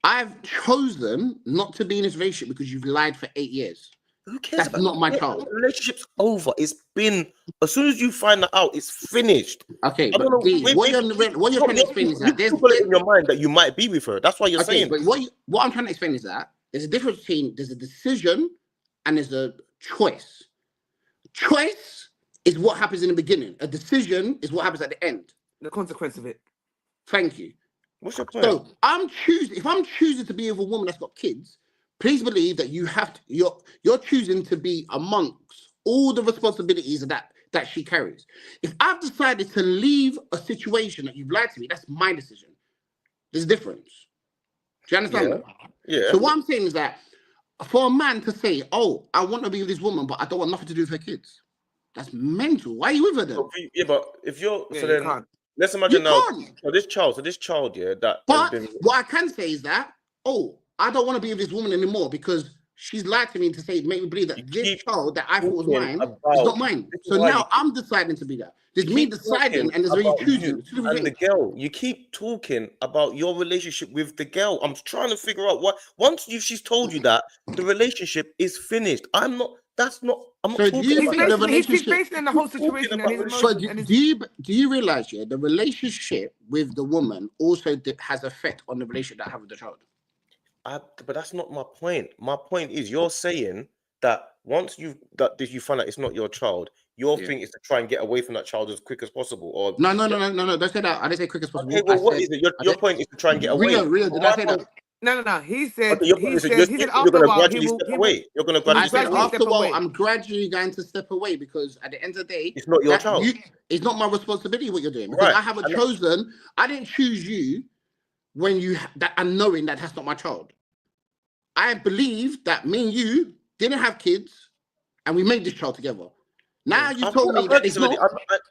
I've chosen not to be in this relationship because you've lied for 8 years. Who cares? That's not my child. The relationship's over. It's been, as soon as you find that out, it's finished. Okay, but what you're trying to explain is that there's in your mind that you might be with her. That's why you're saying. But what I'm trying to explain is that there's a difference between there's a decision and there's a choice. Choice is what happens in the beginning. A decision is what happens at the end. The consequence of it. Thank you. What's your point? So if I'm choosing to be with a woman that's got kids, please believe that you're choosing to be amongst all the responsibilities that that she carries. If I've decided to leave a situation that you've lied to me, that's my decision. There's a difference. Do you understand that? Yeah. So what I'm saying is that for a man to say, "Oh, I want to be with this woman, but I don't want nothing to do with her kids," that's mental. Why are you with her then? Yeah, but if you're Yeah, so you then can't. let's imagine now. Can't. So this child, yeah, that But has been. what I can say is that, oh, I don't want to be with this woman anymore because she's lied to me to say, make me believe that this child that I thought was mine is not mine. So now I'm deciding to be that. There's me deciding and there's me choosing. And the girl, you keep talking about your relationship with the girl. I'm trying to figure out what. Once she's told you that the relationship is finished. I'm not. That's not. I'm not talking about the relationship. He's basing the whole situation and his emotions. Do you realize, yeah, the relationship with the woman also has effect on the relationship that I have with the child? But that's not my point. My point is you're saying that once you find out it's not your child, your thing is to try and get away from that child as quick as possible. Or no. Don't say that. I didn't say quick as possible. Okay, well, what is it? Your point is to try and get away. Rio, did I say that? No. He said. Okay, he said after a while he will step away. You're going to gradually step away. After a while, I'm gradually going to step away because at the end of the day, it's not your child. It's not my responsibility what you're doing because I haven't chosen. I didn't choose you when you that and knowing that that's not my child. I believe that me and you didn't have kids, and we made this child together. Now you told me that it's not.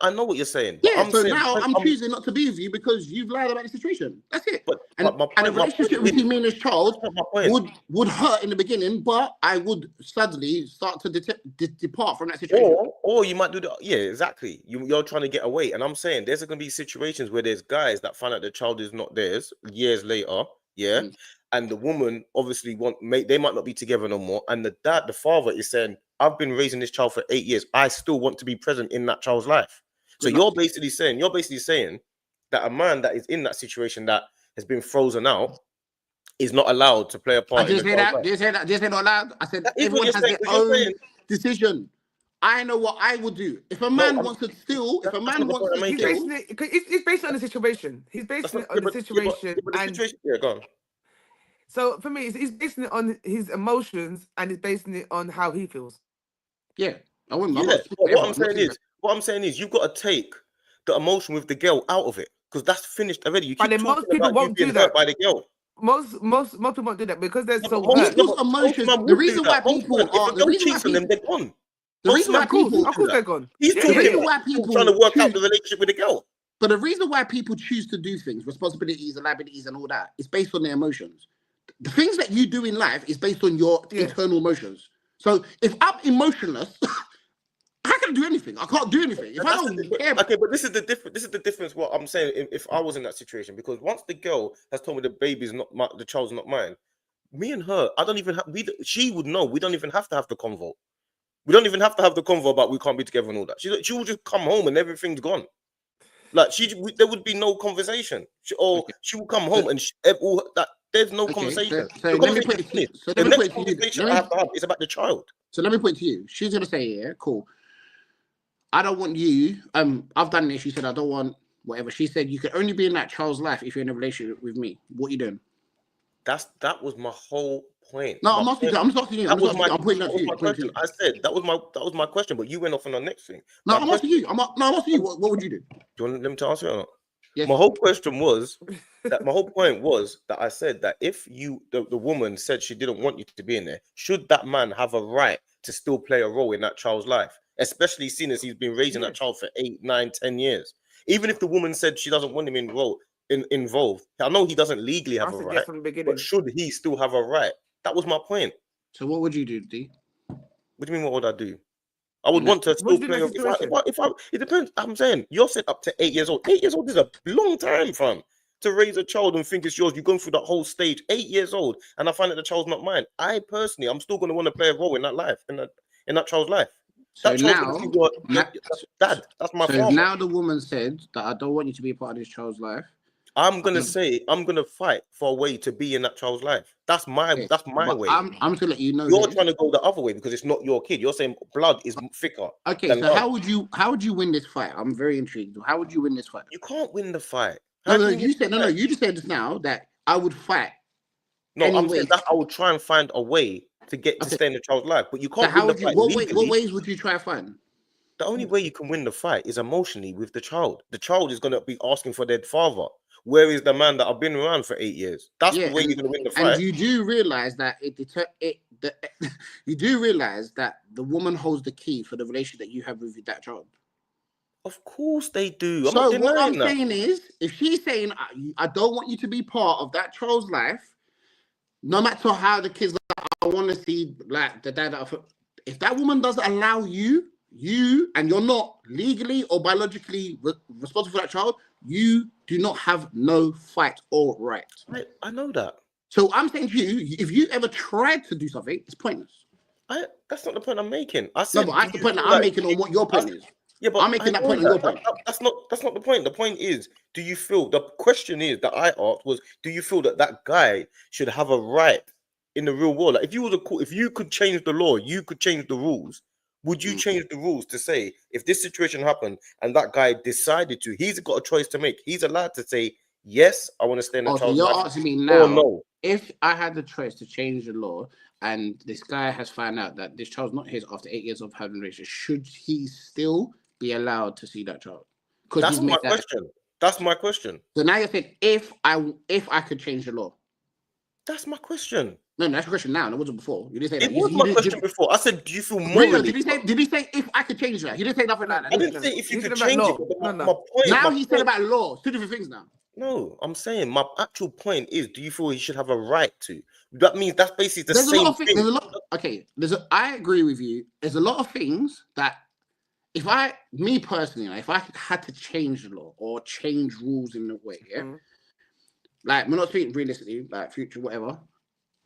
I know what you're saying. Yeah, so now I'm choosing not to be with you because you've lied about the situation. That's it. And the relationship between me and this child would hurt in the beginning, but I would suddenly start to depart from that situation. Or you might do that. Yeah, exactly. You're trying to get away, and I'm saying there's going to be situations where there's guys that find out the child is not theirs years later. Yeah. And the woman obviously they might not be together no more. And the father is saying, I've been raising this child for 8 years. I still want to be present in that child's life. So you're basically saying that a man that is in that situation that has been frozen out is not allowed to play a part. I didn't say that. Did say not allowed? I said everyone has their own decision. I know what I would do. If a man wants to steal, he's based on the situation. He's basing it on the situation. Yeah, go on. So for me, he's basing it on his emotions and he's basing it on how he feels. Yeah, what I'm saying is, you've got to take the emotion with the girl out of it because that's finished already. You keep most people won't do that by the girl. Most people won't do that because they're so hurt. The reason why people are they're gone. The reason why people, of course they're gone. He's talking why people trying to work out the relationship with the girl. But the reason why people choose to do things, responsibilities and liabilities and all that, is based on their emotions. The things that you do in life is based on your internal emotions. So if I'm emotionless, I can't do anything. I can't do anything. If I don't care. Okay, but this is the difference. This is the difference. What I'm saying, if I was in that situation, because once the girl has told me the baby's not the child's not mine, me and her, I don't even have. She would know. We don't even have to have the convo. We don't even have to have the convo about we can't be together and all that. She will just come home and everything's gone. Like there would be no conversation. She will come home and there's no conversation. So let me put it to you. The next conversation I have to have is about the child. So let me put it to you. She's gonna say, yeah, cool. I don't want you. I've done this. She said I don't want whatever. She said you can only be in that child's life if you're in a relationship with me. What are you doing? That was my whole point. No, I'm asking you. I'm pointing that to you. I said that was my question, but you went off on the next thing. No, I'm asking you. I'm asking you. What would you do? Do you want them to answer or not? Yes. My whole question was that my whole point was that I said that if the woman said she didn't want you to be in there, should that man have a right to still play a role in that child's life, especially seeing as he's been raising that child for 8, 9, 10 years? Even if the woman said she doesn't want him involved, I know he doesn't legally have a right, but should he still have a right? That was my point. So what would you do, D? What do you mean? What would I do? I would want to still play. It depends. I'm saying you're set up to 8 years old. 8 years old is a long time, fam, to raise a child and think it's yours. You're going through that whole stage. 8 years old, and I find that the child's not mine. I personally, I'm still going to want to play a role in that life, in that child's life. So that now, dad, that's my father. Now the woman said that I don't want you to be a part of this child's life. I'm gonna fight for a way to be in that child's life. That's my way. I'm just gonna let you know. You're trying to go the other way because it's not your kid. You're saying blood is thicker. Okay, so how would you win this fight? I'm very intrigued. How would you win this fight? You can't win the fight. You just said just now that I would fight. No, I'm saying that I would try and find a way to get to stay in the child's life, but you can't. So what ways would you try to find? The only way you can win the fight is emotionally with the child. The child is gonna be asking for their father. Where is the man that I've been around for 8 years? That's the way you're gonna win the fight. And you do realize that you do realize that the woman holds the key for the relationship that you have with that child. Of course they do. So what I'm saying is, if she's saying, I don't want you to be part of that child's life, no matter how the kids, I want to see like the dad. If that woman doesn't allow you, and you're not legally or biologically responsible for that child, you do not have no fight or right. I know that. So I'm saying to you, if you ever tried to do something, it's pointless. That's not the point I'm making. I said, no, but that's the point that I'm making on what your point is. Yeah, but I'm making that point on your point. That's not the point. The point is, do you feel, the question is that I asked was, do you feel that that guy should have a right in the real world? Like, if you could change the law, you could change the rules. Would you change the rules to say, if this situation happened and that guy decided to, he's got a choice to make. He's allowed to say, yes, I want to stay in the child's life. So you're asking me now, or no. If I had the choice to change the law and this guy has found out that this child's not his after 8 years of having a relationship, should he still be allowed to see that child? That's my question. That's my question. So now you're saying, if I could change the law. That's my question. No, that's your question now. It wasn't before. You didn't say that. It was my question before. I said, do you feel morally? Did he say if I could change that? He didn't say nothing like that. I didn't say if you could change it. My point. Now he said about law. Two different things now. No, I'm saying my actual point is, do you feel he should have a right to? That means that's basically the same thing. I agree with you. There's a lot of things that if I had to change the law or change rules in a way, like we're not speaking realistically, like future, whatever.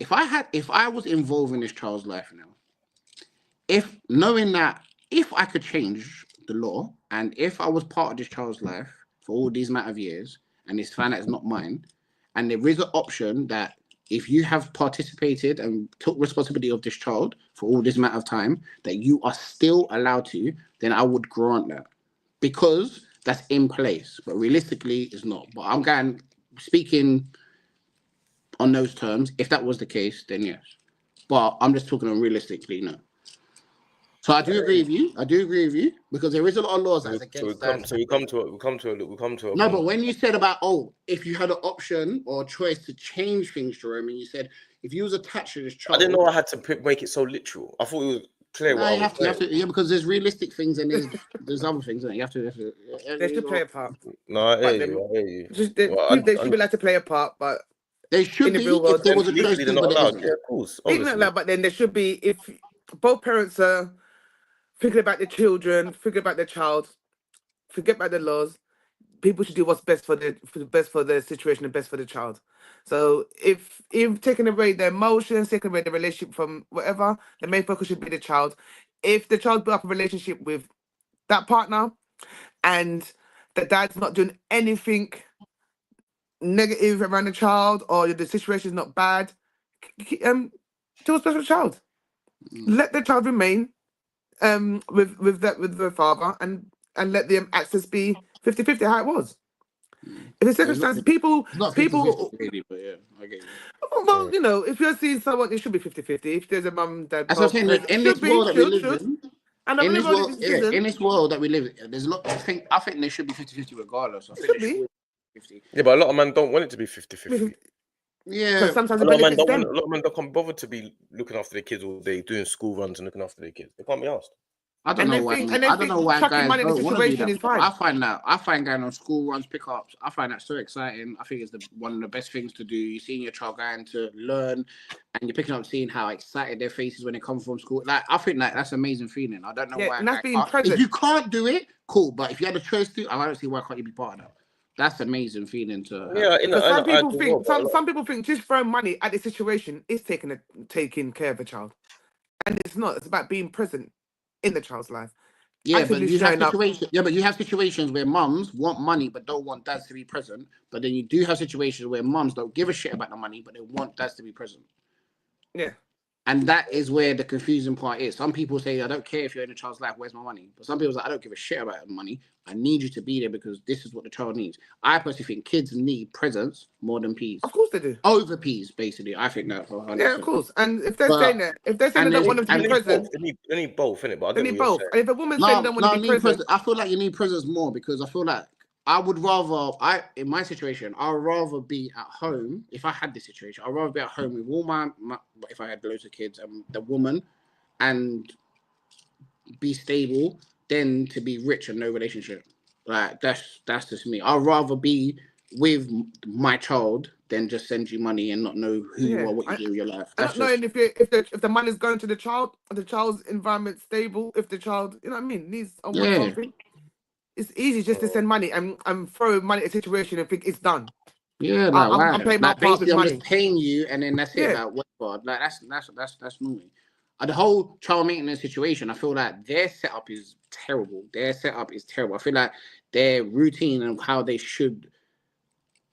If I was involved in this child's life now, knowing that if I could change the law and if I was part of this child's life for all these amount of years and it's found out it's not mine, and there is an option that if you have participated and took responsibility of this child for all this amount of time, that you are still allowed to, then I would grant that because that's in place. But realistically, it's not. But speaking on those terms. If that was the case, then yes. But I'm just talking on realistically, no. So I do agree with you. Because there is a lot of laws that's against that. So we come to a No, but when you said about if you had an option or a choice to change things, Jerome, and you said if you was attached to this child, I didn't know I had to make it so literal. I thought it was clear. No, you have to, because there's realistic things and there's other things, and you have to. They should play a part. No, I hear you. They should be allowed to play a part, but they should be if there was a choice. They're not allowed. Yeah, of course. But then there should be, if both parents are thinking about the children, thinking about the child, forget about the laws. People should do what's best for the situation and best for the child. So if taking away the emotions, taking away the relationship from whatever, the main focus should be the child. If the child built up a relationship with that partner and the dad's not doing anything negative around the child, or the situation is not bad, do what's best for the child. Let the child remain with the father, and let the access be 50-50 how it was. In the circumstances, people really, but yeah, I get you. Well, you know, if you're seeing someone, it should be 50-50. If there's a mum, dad, that's what I'm saying. In this world that we live in, in this world that we live in, there's a lot. I think there should be 50-50 regardless. It should be 50. Yeah, but a lot of men don't want it to be 50-50. Yeah, sometimes a lot of men don't come bothered to be looking after their kids all day, doing school runs and looking after their kids. They can't be asked. I don't know why guys don't want to do that. I find going on school runs, pickups, I find that so exciting. I think it's one of the best things to do. You're seeing your child going to learn, and you're picking up, seeing how excited their faces when they come from school. Like, I think that's an amazing feeling. I don't know why. And that's being present. If you can't do it, cool. But if you had a choice to, I don't see why can't you be part of that. That's an amazing feeling to have. Yeah, some people think just throwing money at the situation is taking care of the child, and it's not. It's about being present in the child's life. Yeah, but you have situations where mums want money but don't want dads to be present. But then you do have situations where mums don't give a shit about the money but they want dads to be present. Yeah. And that is where the confusing part is. Some people say, I don't care if you're in a child's life, where's my money? But some people say, I don't give a shit about the money. I need you to be there because this is what the child needs. I personally think kids need presents more than peas. Of course they do. Over peas, basically. I think that. 100%. Yeah, of course. And if they're saying that, if they're saying they don't want them to be presents, they need both, innit? But I they get need what you're both. saying. And if a woman's saying they don't want to be presents, I feel like you need presents more because I feel like I would rather, in my situation, I'd rather be at home. If I had this situation, I'd rather be at home with all my if I had loads of kids and the woman and be stable than to be rich and no relationship. Like, that's just me. I'd rather be with my child than just send you money and not know who you are, what you do in your life. That's not knowing if the money's going to the child, the child's environment stable, if the child, you know what I mean, needs or wants something. It's easy just to send money and throw money at a situation and think it's done. Yeah, like I'm playing my part with money. I'm just paying you, and then that's it. Like whatever. Like that's normal. The whole child maintenance situation, I feel like their setup is terrible. I feel like their routine and how they should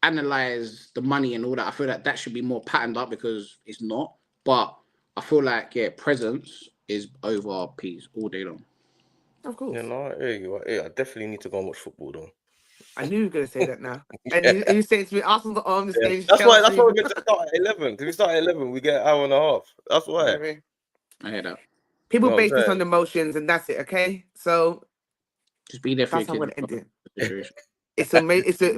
analyze the money and all that. I feel like that should be more patterned up because it's not. But I feel like presence is over peas all day long. Of course. Yeah, no, I definitely need to go and watch football though. I knew you were gonna say that now. And you say to me, Arsenal on the stage. That's why we're meant to start at 11. Because we start at 11, we get an hour and a half. That's why. I hear that. People base this on emotions, and that's it. Okay, so just be there for that's how I'm gonna end it.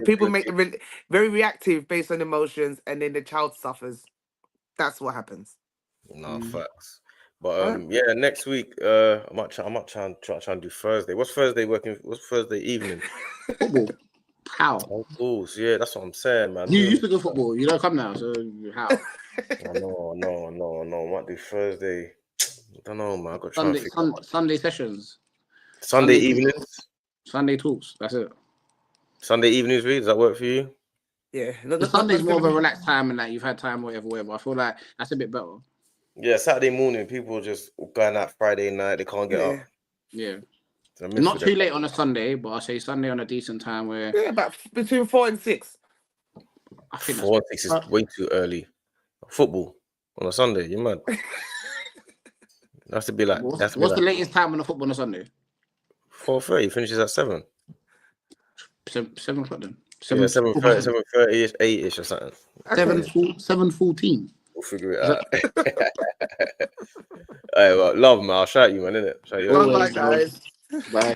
People make it very reactive based on emotions, and then the child suffers. That's what happens. No facts. But next week I might try and do Thursday. What's Thursday working? What's Thursday evening? Football. How? Of course, yeah, that's what I'm saying, man. You used to go football. You don't come now, so how? No. I might do Thursday. I don't know, man. I got Sunday sessions. Sunday evenings. Sunday talks. That's it. Sunday evenings, does that work for you? Yeah. The Sunday's more of a relaxed time and that you've had time, whatever. I feel like that's a bit better. Yeah, Saturday morning, people just going out Friday night. They can't get up. Yeah. So not too late on a Sunday, but I say Sunday on a decent time where... Yeah, about between 4 and 6. I think 4 and 6 is way too early. Football on a Sunday, you mad? That's to be like... What's the latest time on a football on a Sunday? 4:30, finishes at 7. 7 o'clock then. 7:30, 7:30-ish, 8-ish or something. 7:14. We'll figure it out. All right, well, love, man. I'll shout you, man, innit? Bye, guys. Bye.